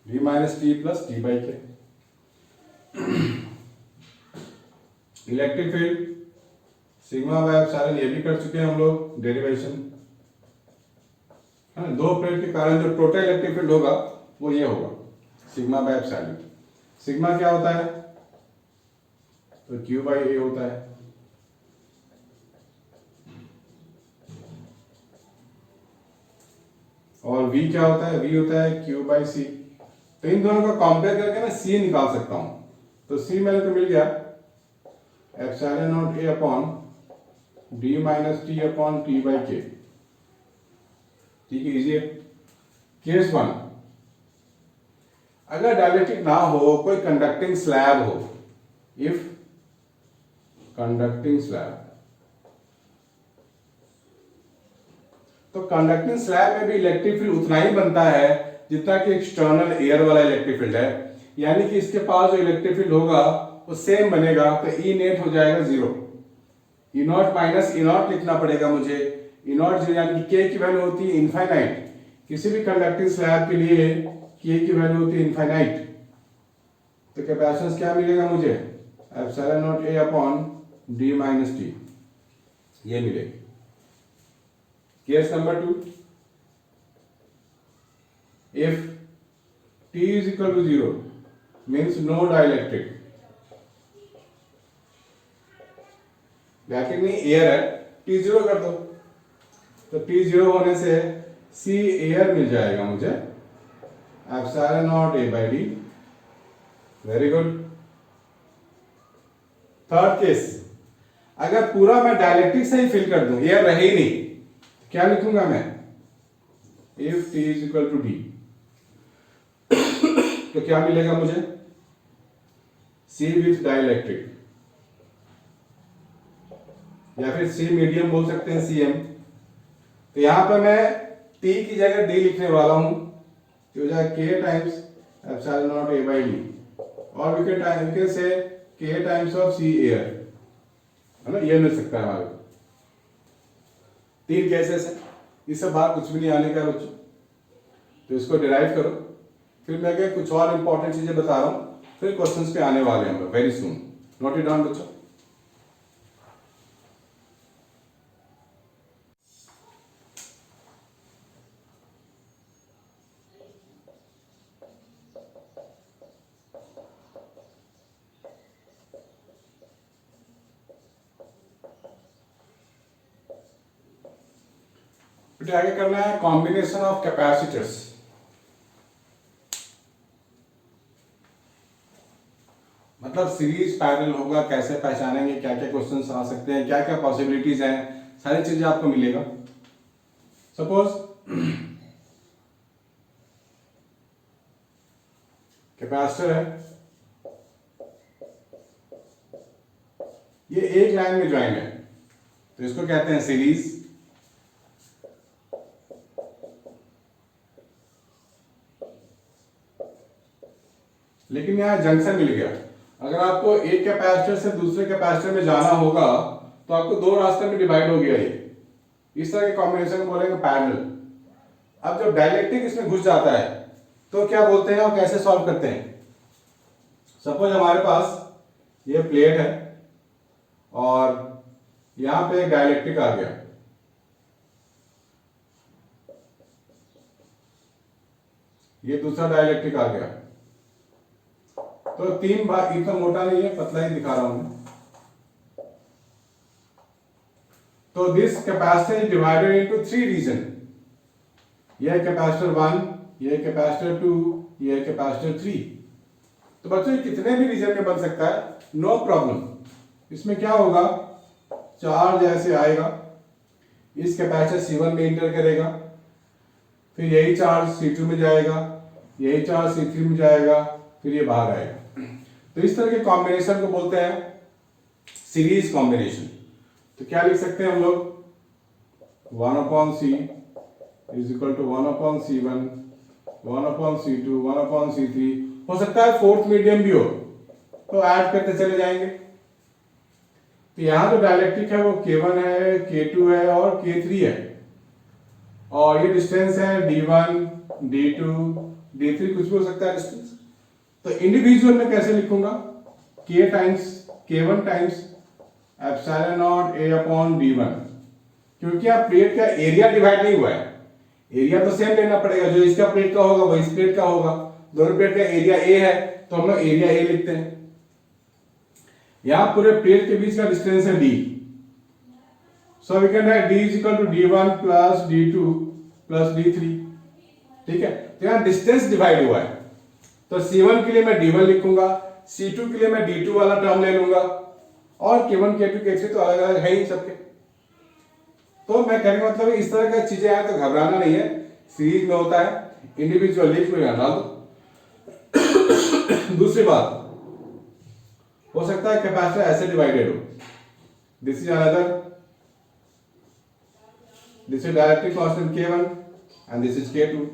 d minus t plus t by k। Electric field sigma by epsilon ये भी कर चुके हैं हम लोग डेरिवेशन, है ना। दो प्लेट के कारण जो टोटल इलेक्ट्रिक फील्ड होगा वो ये होगा सिग्मा बाय एप्सिलॉन। सिग्मा क्या होता है, तो q बाई a होता है। और v क्या होता है, v होता है q बाई सी। तो इन दोनों का कंपेयर करके मैं c निकाल सकता हूं। तो c मेरे को मिल गया epsilon naught a upon d minus T upon T by के। ठीक है, इजी है। केस 1, अगर डाइलेक्ट्रिक ना हो, कोई कंडक्टिंग स्लैब हो, इफ कंडक्टिंग स्लैब, तो कंडक्टिंग स्लैब में भी इलेक्ट्रिक फील्ड उतना ही बनता है जितना कि एक्सटर्नल एयर वाला इलेक्ट्रिक फील्ड है, यानी कि इसके पास जो इलेक्ट्रिक फील्ड होगा वो सेम बनेगा। तो ई नेट हो जाएगा 0, ई नॉट माइनस ई नॉट लिखना पड़ेगा मुझे। ई नॉट 0 यानी कि के की वैल्यू होती है इनफाइनाइट, किसी भी कंडक्टिंग स्लैब के लिए के की वैल्यू होती है इनफाइनाइट। तो कैपेसिटेंस क्या मिलेगा मुझे, epsilon not a upon D minus T, ये मिलेगी। Case number 2, if t is equal to 0 means no dielectric, electric नहीं एयर है, t 0 कर दो, तो t 0 होने से c एयर मिल जाएगा मुझे, epsilon naught a by D. Very good. Third case, अगर पूरा मैं डाइलेक्ट्रिक से ही फिल कर दूं, एयर रहे ही नहीं, क्या लिखूंगा मैं, if t is equal to d, तो क्या मिलेगा मुझे, C विथ डाइलेक्ट्रिक, या फिर C मीडियम बोल सकते हैं CM। तो यहां पर मैं T की जगह D लिखने वाला हूं, तो हो जाएगा K times epsilon naught A by D, और we can say K times of C air, है ना, ये मिल सकता है हमारे को। 3 केसेस है, इससे बाहर कुछ भी नहीं आने का बच्चों, तो इसको डिराइव करो। फिर मैं कुछ और इंपॉर्टेंट चीजें बता रहा हूं, फिर क्वेश्चंस पे आने वाले हैं very soon. Note it down बच्चों। बेटे आगे करना है कॉम्बिनेशन ऑफ कैपेसिटर्स। मतलब सीरीज पैरेलल होगा कैसे पहचानेंगे, क्या क्या क्वेश्चंस आ सकते हैं, क्या क्या पॉसिबिलिटीज हैं, सारी चीजें आपको मिलेगा। सपोज कैपेसिटर है, ये एक लाइन में ज्वाइन है तो इसको कहते हैं सीरीज। लेकिन यहां जंक्शन मिल गया। अगर आपको एक कैपेसिटर से दूसरे कैपेसिटर में जाना होगा तो आपको दो रास्ते में डिवाइड हो गया ये, इस तरह के कॉम्बिनेशन को बोलेंगे पैरेलल। अब जब डाइलेक्ट्रिक इसमें घुस जाता है तो क्या बोलते हैं और कैसे सॉल्व करते हैं। सपोज हमारे पास ये प्लेट है और यहां पे एक डाइलेक्ट्रिक आ गया, ये दूसरा डाइलेक्ट्रिक आ गया, तो तीन बार, इतना मोटा नहीं है, पतला ही दिखा रहा हूं मैं। तो this capacitor is divided into three region. यह कैपेसिटर 1, यह कैपेसिटर 2, यह कैपेसिटर 3। तो बच्चों ये कितने भी रीजन में बन सकता है, नो प्रॉब्लम। इसमें क्या होगा, चार्ज ऐसे आएगा, इस कैपेसिटर C1 में इंटर करेगा, फिर यही चार्ज C2 में जाएगा, यही चार्ज C3 में जाएगा, फिर ये बाहर आएगा। तो इस तरह के कॉम्बिनेशन को बोलते हैं सीरीज कॉम्बिनेशन। तो क्या लिख सकते हैं हम लोग, 1/C is equal to 1/C1, 1/C2, 1/C3। हो सकता है फोर्थ मीडियम भी हो तो ऐड करते चले जाएंगे। तो यहां जो डाइलेक्ट्रिक है वो K1 है, K2 है और K3 है, और ये डिस्टेंस है D1, D2, D3, कुछ भी हो सकता है डिस्टेंस। तो इंडिविजुअल में कैसे लिखूंगा, K times K1 times epsilon naught A upon D1, क्योंकि आप प्लेट का एरिया डिवाइड नहीं हुआ है, एरिया तो सेम लेना पड़ेगा, जो इसका प्लेट का होगा वो इस प्लेट का होगा। दोनों प्लेट का एरिया A है तो हम लोग एरिया A लिखते हैं। यहां पूरे प्लेट के बीच का डिस्टेंस है D, so we can write D is equal to D1 plus D2 plus D3। ठीक है, तो यहां डिस्टेंस डिवाइड हुआ है, तो C1 के लिए मैं D1 लिखूंगा, C2 के लिए मैं D2 वाला टर्म ले लूंगा, और K1 K2 K3 तो अलग अलग है ही सबके। तो मैं कहने का मतलब इस तरह की चीजें आए तो घबराना नहीं है, सीरीज में होता है, इंडिविजुअल लिख लो या डाल दो। दूसरी बात, हो सकता है कैपेसिटर ऐसे डिवाइडेड हो, this is another, this is dielectric constant K1 and this is K2।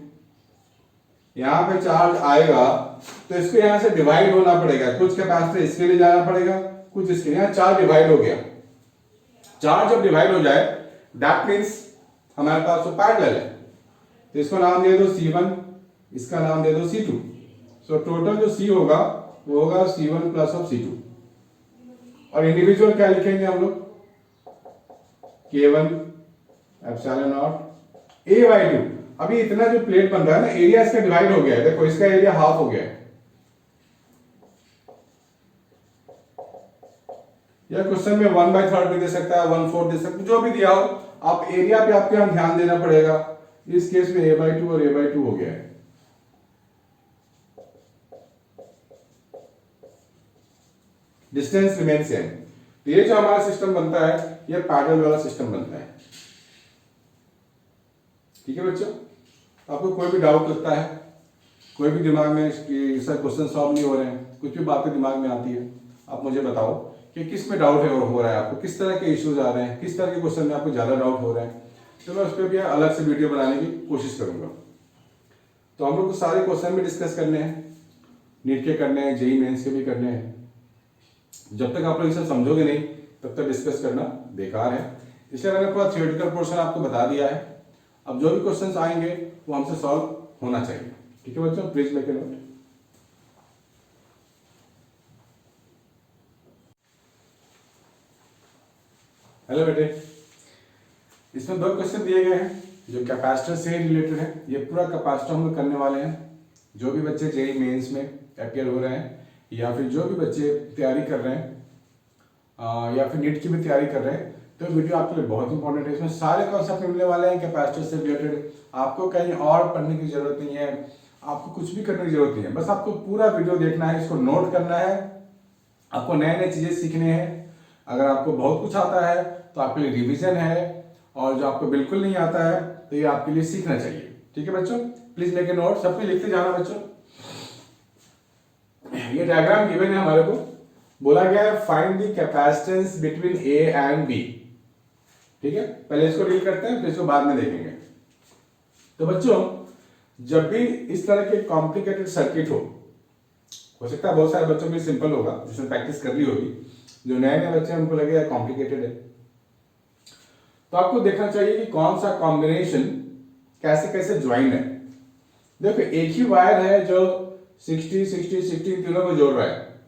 यहां पे चार्ज आएगा तो इसको यहां से डिवाइड होना पड़ेगा, कुछ कैपेसिटर इसके लिए जाना पड़ेगा, कुछ इसके लिए। यहां चार्ज डिवाइड हो गया, चार्ज जब डिवाइड हो जाए दैट मींस हमारे पास तो पैरेलल है, तो इसको नाम दे दो C1, इसका नाम दे दो C2। सो टोटल जो C होगा वो होगा C1 प्लस ऑफ C2, और इंडिविजुअल क्या लिखेंगे हम लोग, K1 एप्सिलॉन नॉट A/2। अभी इतना जो प्लेट बन रहा है ना, एरिया इसका डिवाइड हो गया है, देखो इसका एरिया हाफ हो गया है। या क्वेश्चन में 1/3 भी दे सकता है, 1/4 दे सकता है, जो भी दिया हो, आप एरिया पे आपके यहाँ ध्यान देना पड़ेगा। इस केस में A/2 और A/2 हो गया है। Distance remain same. तो ये जो हमारा सिस्टम बनता है ये पैरेलल वाला सिस्टम बनता है। ठीक है बच्चों, आपको कोई भी डाउट लगता है, कोई भी दिमाग में कि सर क्वेश्चन सॉल्व नहीं हो रहे हैं, कुछ भी बातें दिमाग में आती है, आप मुझे बताओ कि किस में डाउट है और हो रहा है, आपको किस तरह के इश्यूज आ रहे हैं, किस तरह के क्वेश्चन में आपको ज्यादा डाउट हो रहे हैं, तो मैं उस पर भी अलग से वीडियो बनाने की कोशिश करूंगा। तो हम लोग को सारे क्वेश्चन भी डिस्कस करने हैं, नीट के करने हैं, जेईई मेंस के भी करने हैं। जब तक आप लोग इसे समझोगे नहीं तब तक डिस्कस करना बेकार है, इसलिए मैंने पूरा थियोरेटिकल पोर्शन आपको बता दिया है। अब जो भी क्वेश्चंस आएंगे वो हमसे सॉल्व होना चाहिए। ठीक है बच्चों, please make a note. Hello बेटे, इसमें दो क्वेश्चन दिए गए हैं जो कैपेसिटर से रिलेटेड है। ये पूरा कैपेसिटर हम लोग करने वाले हैं। जो भी बच्चे जेईई मेंस में अपियर हो रहे हैं या फिर जो भी बच्चे तैयारी कर रहे हैं या फिर नीट की भी तैयारी कर रहे हैं, तो वीडियो आपके लिए बहुत इंपॉर्टेंट है। इसमें सारे कॉन्सेप्ट मिलने वाले हैं कैपेसिटर से रिलेटेड। आपको कहीं और पढ़ने की जरूरत नहीं है, आपको कुछ भी करने की जरूरत नहीं है, बस आपको पूरा वीडियो देखना है, इसको नोट करना है। आपको नए नए चीजें सीखने हैं। अगर आपको बहुत कुछ आता है तो आपके लिए रिवीजन है, और जो आपको बिल्कुल नहीं आता है तो ये आपके लिए सीखना चाहिए। ठीक है बच्चों, प्लीज मेक ए नोट, सब कुछ लिखते जाना बच्चों। ये डायग्राम गिवन है हमारे को, बोला गया है find the capacitance between A and B. ठीक है, पहले इसको डील करते हैं फिर इसको बाद में देखेंगे। तो बच्चों, जब भी इस तरह के कॉम्प्लिकेटेड सर्किट हो सकता है बहुत सारे बच्चों के सिंपल होगा जिसने प्रैक्टिस कर ली होगी, जो नए नए बच्चे हैं उनको लगेगा कॉम्प्लिकेटेड है, तो आपको देखना चाहिए कि कौन सा कॉम्बिनेशन कैसे कैसे ज्वाइन है। देखो, एक ही वायर है जो 60 60 60 तीनों को जोड़ रहा है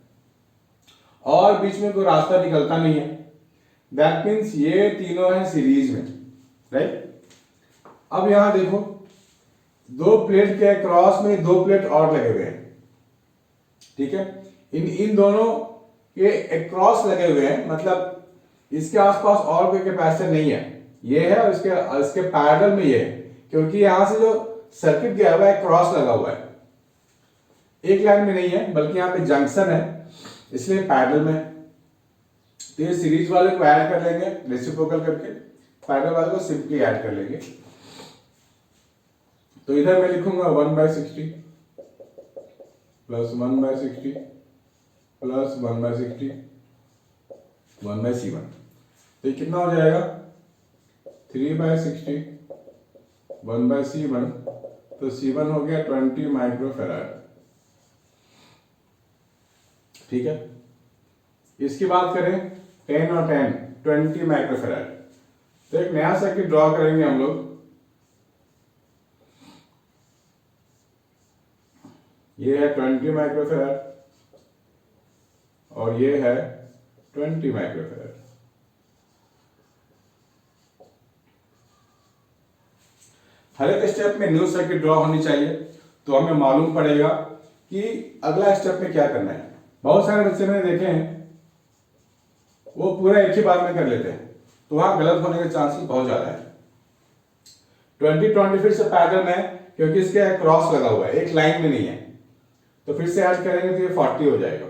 और बीच में कोई रास्ता निकलता नहीं है। दैट मीन्स ये तीनों है सीरीज में, राइट। अब यहां देखो, दो प्लेट के क्रॉस में दो प्लेट और लगे हुए हैं। ठीक है, इन दोनों के क्रॉस लगे हुए हैं, मतलब इसके आसपास और कोई कैपेसिटर नहीं है, ये है, और इसके पैरेलल में ये है, क्योंकि यहां से जो सर्किट गया हुआ है क्रॉस लगा हुआ है, एक लाइन में नहीं है, बल्कि यहां पे जंक्शन है, इसलिए पैरेलल में। तो ये सीरीज वाले को ऐड कर लेंगे रेसिप्रोकल करके, पैरेलल वाले को सिंपली ऐड कर लेंगे। तो इधर मैं लिखूंगा 1/60 प्लस 1/60 प्लस 1/60 1/C1। तो ये कितना हो जाएगा 3/60 1/C1, तो C1 हो गया 20 माइक्रोफैराड। ठीक है, इसकी बात करें 10 और 10 20 माइक्रोफैराड। तो एक नया सर्किट ड्रॉ करेंगे हम लोग। ये है 20 माइक्रोफैराड और ये है 20 माइक्रोफैराड। हर एक स्टेप में न्यू सर्किट ड्रॉ होनी चाहिए, तो हमें मालूम पड़ेगा कि अगला स्टेप में क्या करना है। बहुत सारे बच्चे मैंने देखे हैं वो पूरा एक ही बार में कर लेते हैं, तो वहां गलत होने के चांसेस बहुत ज्यादा है। 20 फिर से पैरेलल में है, क्योंकि इसके क्रॉस लगा हुआ है, एक लाइन में नहीं है, तो फिर से ऐड करेंगे तो ये 40 हो जाएगा।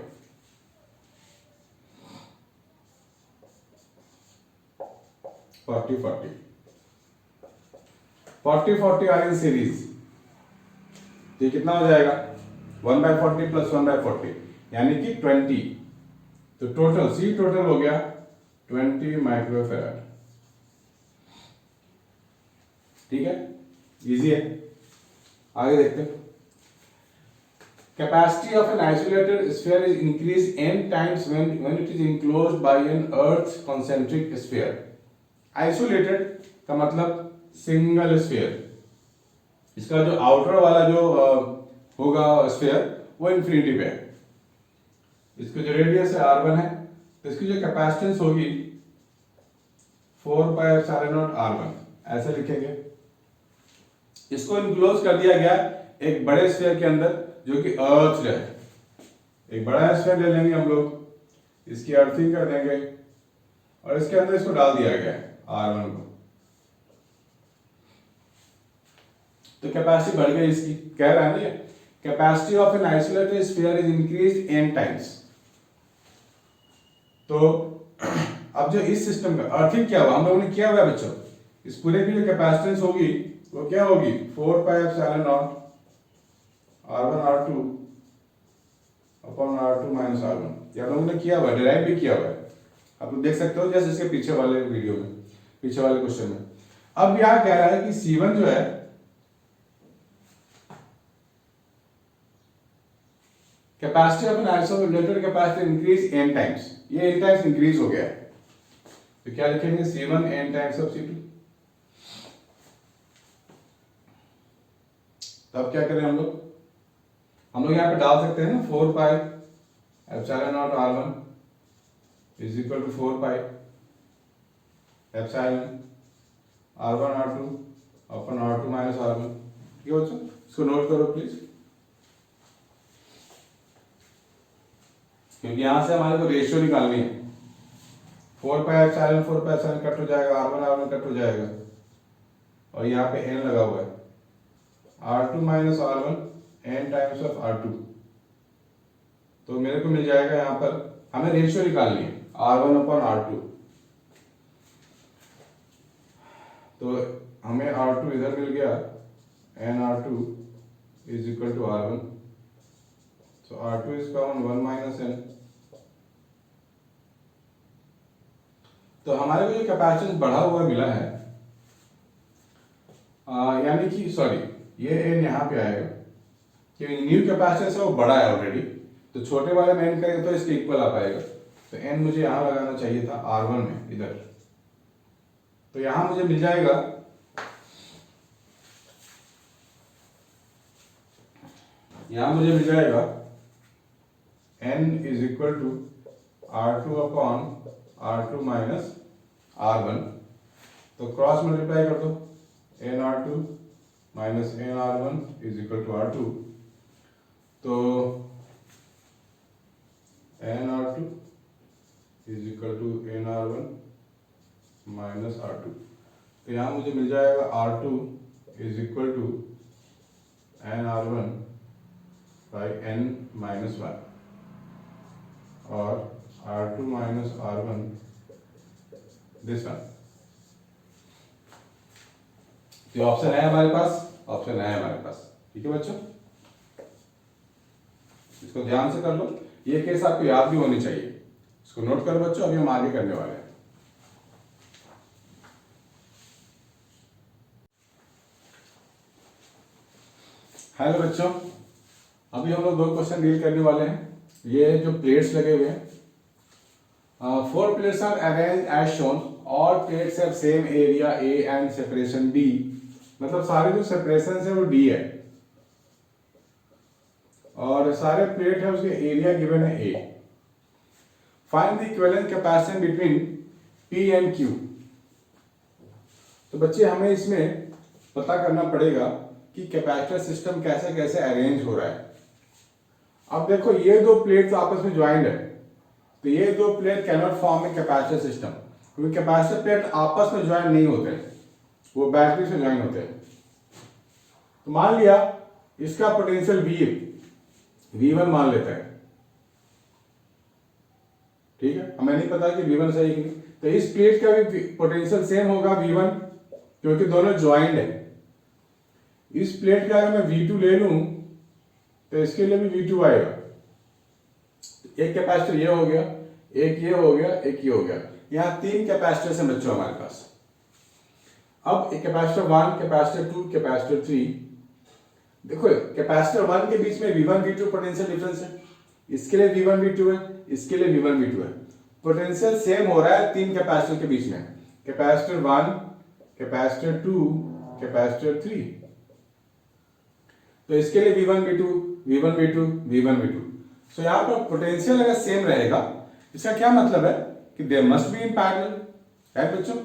फोर्टी 40 आर इन सीरीज, तो ये कितना हो जाएगा 1/40 प्लस 1/40 यानी कि 20। तो टोटल सी टोटल हो गया 20 माइक्रोफैराड। ठीक है, इजी है। आगे देखते हैं। Capacity of an isolated sphere is increased n times when it is enclosed by an Earth concentric sphere. Isolated का मतलब सिंगल स्फीयर। इसका जो आउटर वाला जो होगा स्फीयर वो इन्फिनिटी पे है। इसका जो रेडियस है r1 है, तो इसकी जो कैपेसिटेंस होगी 4πε0 r1, ऐसे लिखेंगे। इसको इनक्लोज कर दिया गया एक बड़े स्फीयर के अंदर जो कि अर्थ है। एक बड़ा स्फीयर ले लेंगे हम लोग, इसकी अर्थिंग कर देंगे और इसके अंदर इसको डाल दिया गया है R1 को। तो कैपेसिटी बढ़ गई इसकी, कह रहा है ना, capacity of an isolated sphere is increased n times. तो अब जो इस सिस्टम का अर्थिंग क्या हुआ, हम लोगों ने किया हुआ है बच्चों, इस पूरे की जो कैपेसिटेंस होगी वो क्या होगी 4πε0 R1 R2 upon R2 minus R1। ये हम लोगों ने किया हुआ है, डिराइव भी किया हुआ है, आप लोग देख सकते हो जैसे इसके पीछे वाले वीडियो में, पीछे वाले क्वेश्चन में। अब यहां कह रहा है कि C1 जो है capacity of an isolated capacity increase n times, ये n टाइम्स इंक्रीज हो गया है, तो क्या लिखेंगे C1 n times of C2। तब क्या करें हम लोग यहाँ पे डाल सकते हैं ना 4πε0 R1 is equal to 4π epsilon R1 R2 upon R2 minus R1। ठीक है बच्चों, इसको नोट करो प्लीज, क्योंकि यहां से हमारे को रेशियो निकालनी है। 4 पाई एप्सिलॉन कट हो जाएगा, R1 R1 कट हो जाएगा, और यहाँ पे n लगा हुआ है, R2 minus R1 n times of R2। तो मेरे को मिल जाएगा, यहाँ पर हमें रेशियो निकालनी है R1 अपॉन R2। तो हमें R2 इधर मिल गया, n R2 is equal to R1। So R2 is common 1 minus n। तो हमारे को जो कैपेसिटेंस बढ़ा हुआ मिला है, यानी कि सॉरी, ये n यहाँ पे आएगा क्योंकि न्यू कैपेसिटेंस है वो बड़ा है ऑलरेडी, तो छोटे वाले में n करेंगे तो इसके इक्वल आ पाएगा। तो n मुझे यहाँ लगाना चाहिए था R1 में इधर, तो यहाँ मुझे मिल जाएगा n is equal to R2 upon R2 minus R1। तो क्रॉस मल्टीप्लाई कर दो, n R2 minus n R1 is equal to R2। तो n R2 is equal to n R1 minus R2। तो यहाँ मुझे मिल जाएगा R2 is equal to n R1 by n minus 1, और R2 minus R1 this one. तो option है हमारे पास, ऑप्शन है हमारे पास। ठीक है बच्चों, इसको ध्यान से कर लो, ये केस आपको याद भी होनी चाहिए, इसको नोट करो बच्चों, अभी हम आगे करने वाले हैं। हेलो बच्चों, अभी हम लोग 2 क्वेश्चन डील करने वाले हैं। ये जो प्लेट्स लगे हुए हैं, 4 plates are arranged as shown, all plates have same area A and separation D। मतलब सारे जो सेपरेशन है वो D है, और सारे प्लेट है उसके एरिया गिवन है A। Find the equivalent capacitance between P and Q। तो बच्चे हमें इसमें पता करना पड़ेगा कि कैपेसिटर सिस्टम कैसे कैसे अरेंज हो रहा है। अब देखो, ये 2 प्लेट्स आपस में ज्वाइंट है, तो ये 2 plate can not form a capacitor system, क्योंकि कैपेसिटर प्लेट आपस में ज्वाइन नहीं होते, वो बैटरी से ज्वाइन होते हैं। तो मान लिया इसका पोटेंशियल V1 मान लेते हैं, ठीक है, हमें नहीं पता कि V1 सही कि नहीं, तो इस प्लेट का भी पोटेंशियल सेम होगा V1, क्योंकि दोनों ज्वाइंट है। इस प्लेट का अगर मैं V2 ले लूं तो इसके लिए भी V2 आएगा। एक कैपेसिटर ये हो गया, एक ये हो गया, एक ये हो गया, यहाँ 3 कैपेसिटर से बच्चों हमारे पास। अब एक कैपेसिटर 1, कैपेसिटर 2, कैपेसिटर 3। देखो, कैपेसिटर 1 के बीच में V1 V2 पोटेंशियल डिफरेंस है, इसके लिए V1 V2 है, इसके लिए V1 V2 है। पोटेंशियल सेम हो रहा है 3 कैपेसिटर के बीच में, कैपेसिटर 1, कैपेसिटर 2, कैपेसिटर 3। तो इसके लिए V1 V2, V1 V2, V1 V2। सो यहाँ पर पोटेंशियल अगर सेम रहेगा, इसका क्या मतलब है कि they must be in parallel, है बच्चों।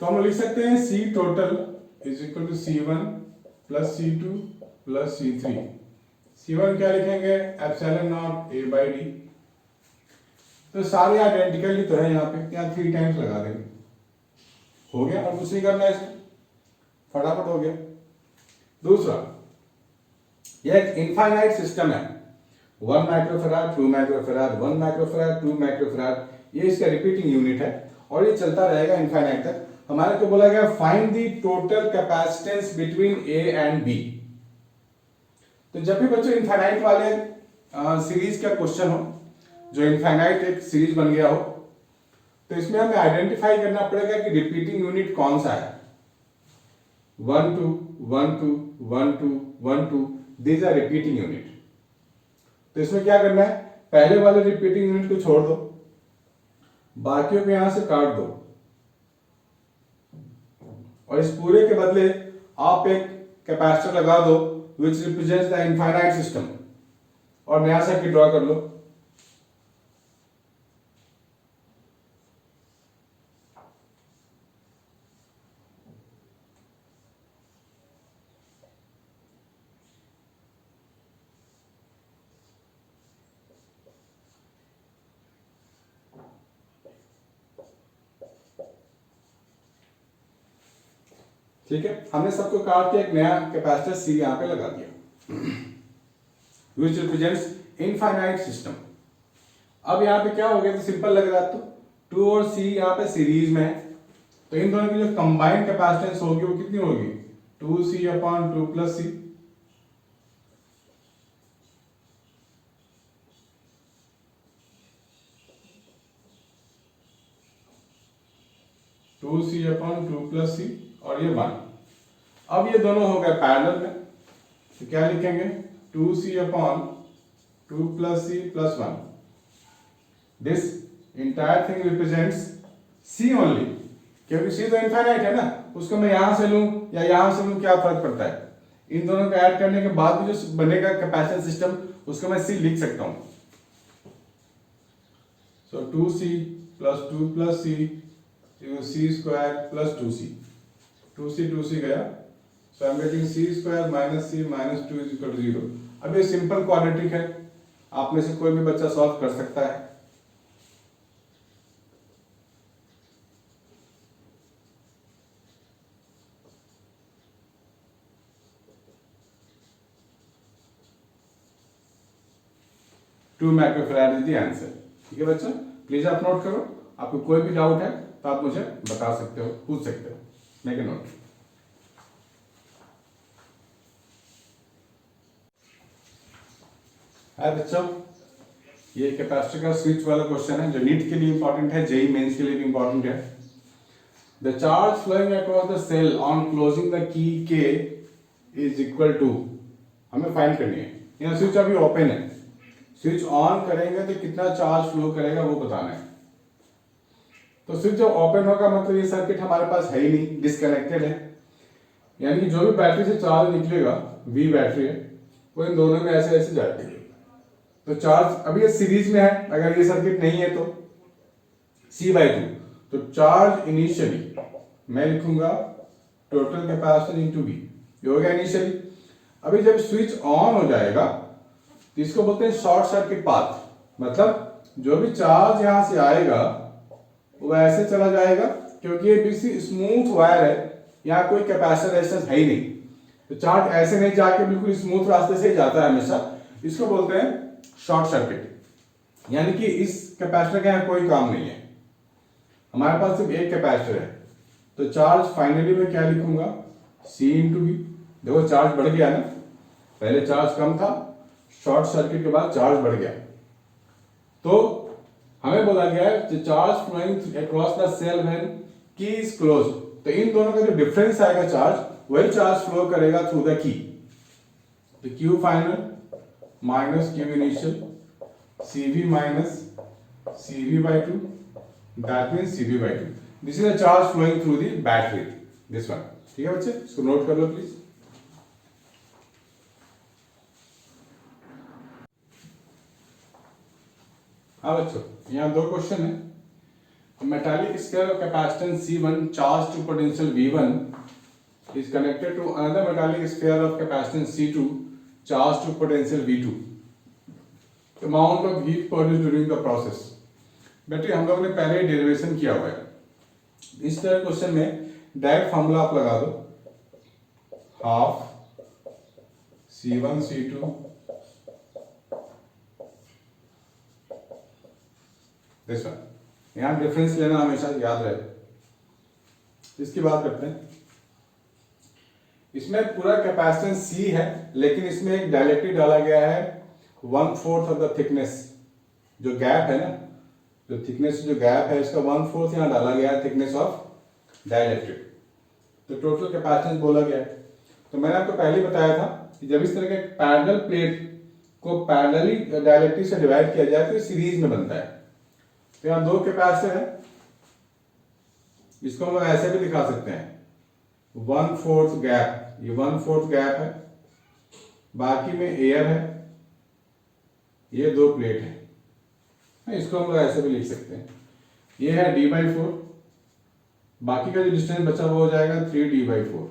तो हम लिख सकते हैं C total is equal to C1 plus C2 plus C3। C1 क्या लिखेंगे, epsilon naught A by D। तो सारे आइडेंटिकल ही तो है, यहाँ पे यहाँ 3 टाइम्स लगा देंगे, हो गया, और कुछ नहीं करना है इसमें, फटाफट हो गया। दूसरा, यह एक इनफाइनाइट सिस्टम है, 1 माइक्रोफैराड, 2 माइक्रोफैराड, 1 माइक्रोफैराड, 2 माइक्रोफैराड, ये इसका रिपीटिंग यूनिट है, और ये चलता रहेगा इनफाइनाइट तक। हमारे को बोला गया find the total capacitance between A and B। तो जब भी बच्चों इनफाइनाइट वाले सीरीज का क्वेश्चन हो, जो इनफाइनाइट एक सीरीज बन गया हो, तो इसमें हमें आइडेंटिफाई करना पड़ेगा कि रिपीटिंग यूनिट कौन सा है। 1 2 1 2 1 2 1 2, these are repeating unit। तो इसमें क्या करना है, पहले वाले रिपीटिंग यूनिट को छोड़ दो, बाकियों को यहां से काट दो, और इस पूरे के बदले आप एक कैपेसिटर लगा दो विच रिप्रेजेंट्स द इनफाइनाइट सिस्टम, और नया सर्किट ड्रॉ कर लो। ठीक है, हमने सबको काट के एक नया कैपेसिटर सी यहाँ पे लगा दिया विच रिप्रेजेंट्स इनफाइनाइट सिस्टम। अब यहाँ पे क्या हो गया, तो सिंपल लग रहा है, तो 2 और सी यहाँ पे सीरीज में है, तो इन दोनों की जो कंबाइंड कैपेसिटेंस होगी वो कितनी होगी, 2C upon 2 plus C. Two C upon 2 plus C और ये 1। अब ये दोनों हो गए पैरेलल में, तो क्या लिखेंगे, 2C upon 2 plus C plus 1। This entire thing represents C only, क्योंकि C तो इनफाइनाइट है ना, उसको मैं यहां से लूं या यहां से लूं क्या फर्क पड़ता है, इन दोनों को ऐड करने के बाद भी जो बनेगा कैपेसिटेंस सिस्टम उसको मैं C लिख सकता हूं। सो 2C प्लस 2 प्लस सी C square plus 2C, 2C गया, so I'm getting C square minus C minus 2 is equal to 0। अब ये सिंपल क्वाड्रेटिक है, आप में से कोई भी बच्चा सॉल्व कर सकता है। Two microfarad is the answer. ठीक है बच्चों, प्लीज आप नोट करो, आपको कोई भी डाउट है तो आप मुझे बता सकते हो, पूछ सकते हो, मेक ए नोट। है बच्चों, ये कैपेसिटर का स्विच वाला क्वेश्चन है जो नीट के लिए इंपॉर्टेंट है, जेई मेंस के लिए भी इंपॉर्टेंट है। The charge flowing across the cell on closing the key K is equal to, हमें फाइंड करनी है। यहाँ स्विच अभी ओपन है, स्विच ऑन करेंगे तो कितना चार्ज फ्लो करेगा वो बताना है। तो स्विच जब ओपन होगा मतलब ये सर्किट हमारे पास है ही नहीं, डिस्कनेक्टेड है, यानी कि जो भी बैटरी से चार्ज निकलेगा, वी बैटरी है, वो इन दोनों में ऐसे ऐसे जाएगी। तो चार्ज अभी ये सीरीज में है, अगर ये सर्किट नहीं है तो C/2, तो चार्ज इनिशियली मैं लिखूंगा टोटल कैपेसिटर इनटू V, ये हो गया इनिशियली। अभी जब स्विच ऑन हो जाएगा तो इसको बोलते हैं शॉर्ट सर्किट पाथ, मतलब जो भी चार्ज यहां से आएगा वो ऐसे चला जाएगा, क्योंकि ये बिल्कुल स्मूथ वायर है, यहाँ कोई कैपेसिटर रेजिस्टेंस है ही नहीं, तो चार्ज ऐसे नहीं जाके बिल्कुल स्मूथ रास्ते से ही जाता है हमेशा, इसको बोलते हैं शॉर्ट सर्किट। यानी कि इस कैपेसिटर का यहाँ कोई काम नहीं है, हमारे पास सिर्फ एक कैपेसिटर है, तो चार्ज फाइनली मैं क्या लिखूंगा, C इंटू V। देखो चार्ज बढ़ गया ना, पहले चार्ज कम था, शॉर्ट सर्किट के बाद चार्ज बढ़ गया, तो हमें बोला गया है charge flowing across the cell when key is close, तो इन दोनों का जो डिफरेंस आएगा चार्ज, वही चार्ज फ्लो करेगा थ्रू द की, तो Q final minus Q initial CV minus CV/2, that means CV/2। This is the charge flowing through the battery, this one. ठीक है बच्चे, इसको नोट कर लो प्लीज। हाँ बच्चों, यहाँ दो क्वेश्चन है। Metallic sphere of capacitance C1 charge to potential V1 is connected to another metallic sphere of capacitance C2 charged to potential V2. Amount of heat produced during the process. बेटे हम लोग ने पहले डेरिवेशन किया हुआ है, इस तरह क्वेश्चन में डायरेक्ट फॉर्मूला आप लगा दो, half C1 C2 this one. यहाँ डिफरेंस लेना हमेशा याद रहे। इसकी बात करते हैं, इसमें पूरा कैपेसिटेंस C है, लेकिन इसमें एक डाइलेक्ट्रिक डाला गया है 1/4 ऑफ द थिकनेस, जो गैप है ना, जो थिकनेस जो गैप है इसका 1/4 यहाँ डाला गया है थिकनेस ऑफ डाइलेक्ट्रिक, तो टोटल कैपेसिटेंस बोला गया है। तो मैंने आपको पहले ही बताया था कि जब इस तरह के पैरेलल प्लेट को पैरेलली डाइलेक्ट्रिक से डिवाइड किया जाए तो सीरीज में बनता है। तो यहाँ दो कैपेसिटर है, इसको हम ऐसे भी दिखा सकते हैं, 1/4 गैप, ये 1/4 गैप है, बाकी में एयर है, ये दो प्लेट है, इसको हम ऐसे भी लिख सकते हैं, ये है D/4, बाकी का जो डिस्टेंस बचा वो हो जाएगा 3D/4।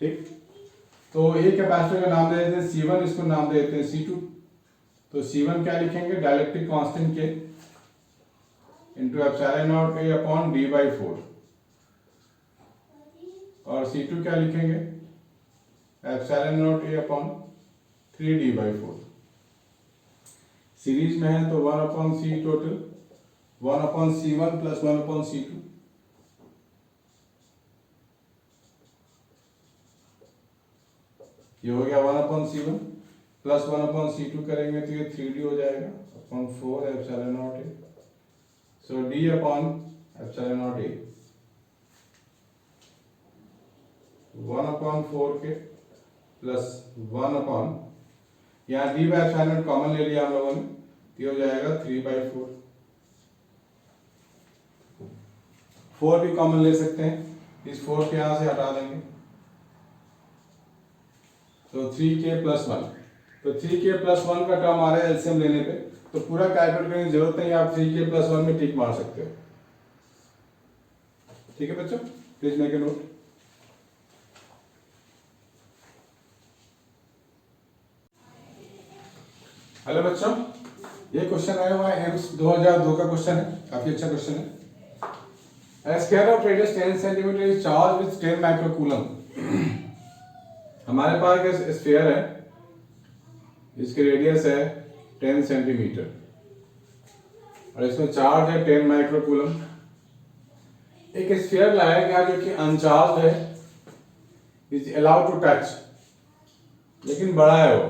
ठीक, तो ये कैपेसिटर का नाम दे देते हैं C1, इसको नाम दे देते हैं C2। तो C1 क्या लिखेंगे, डाइलेक्ट्रिक कांस्टेंट के into epsilon naught A upon D/4, और C2 क्या लिखेंगे, epsilon naught A upon 3D/4। Series में है तो 1/C total 1/C1 plus 1/C2। ये हो गया 1/C1 प्लस 1/C2 करेंगे तो ये 3D हो जाएगा upon 4 epsilon naught A। So D upon epsilon naught A 1/4 के प्लस 1 यहाँ D by epsilon not common ले लिया हम लोगों ने, ये हो जाएगा 3/4। 4 भी कॉमन ले सकते हैं, इस 4 के यहाँ से हटा देंगे तो 3K प्लस 1। तो 3K प्लस 1 का टर्म आ रहा है एलसीएम लेने पे, तो पूरा कैलकुलेट करने की जरूरत नहीं, आप 3K प्लस 1 में टिक मार सकते हो। ठीक है बच्चों, please make a note. Hello बच्चों, ये क्वेश्चन आया हुआ है एम्स 2002 का क्वेश्चन है, काफी अच्छा क्वेश्चन है। A sphere of radius 10 cm is charged with 10 microcoulomb। हमारे पास एक स्फीयर है, इसकी रेडियस है 10 सेंटीमीटर और इसमें चार्ज है 10 माइक्रोकूलम। एक स्फीयर लाया गया जो कि अनचार्ज है, इज अलाउड टू टच, लेकिन बड़ा है वो,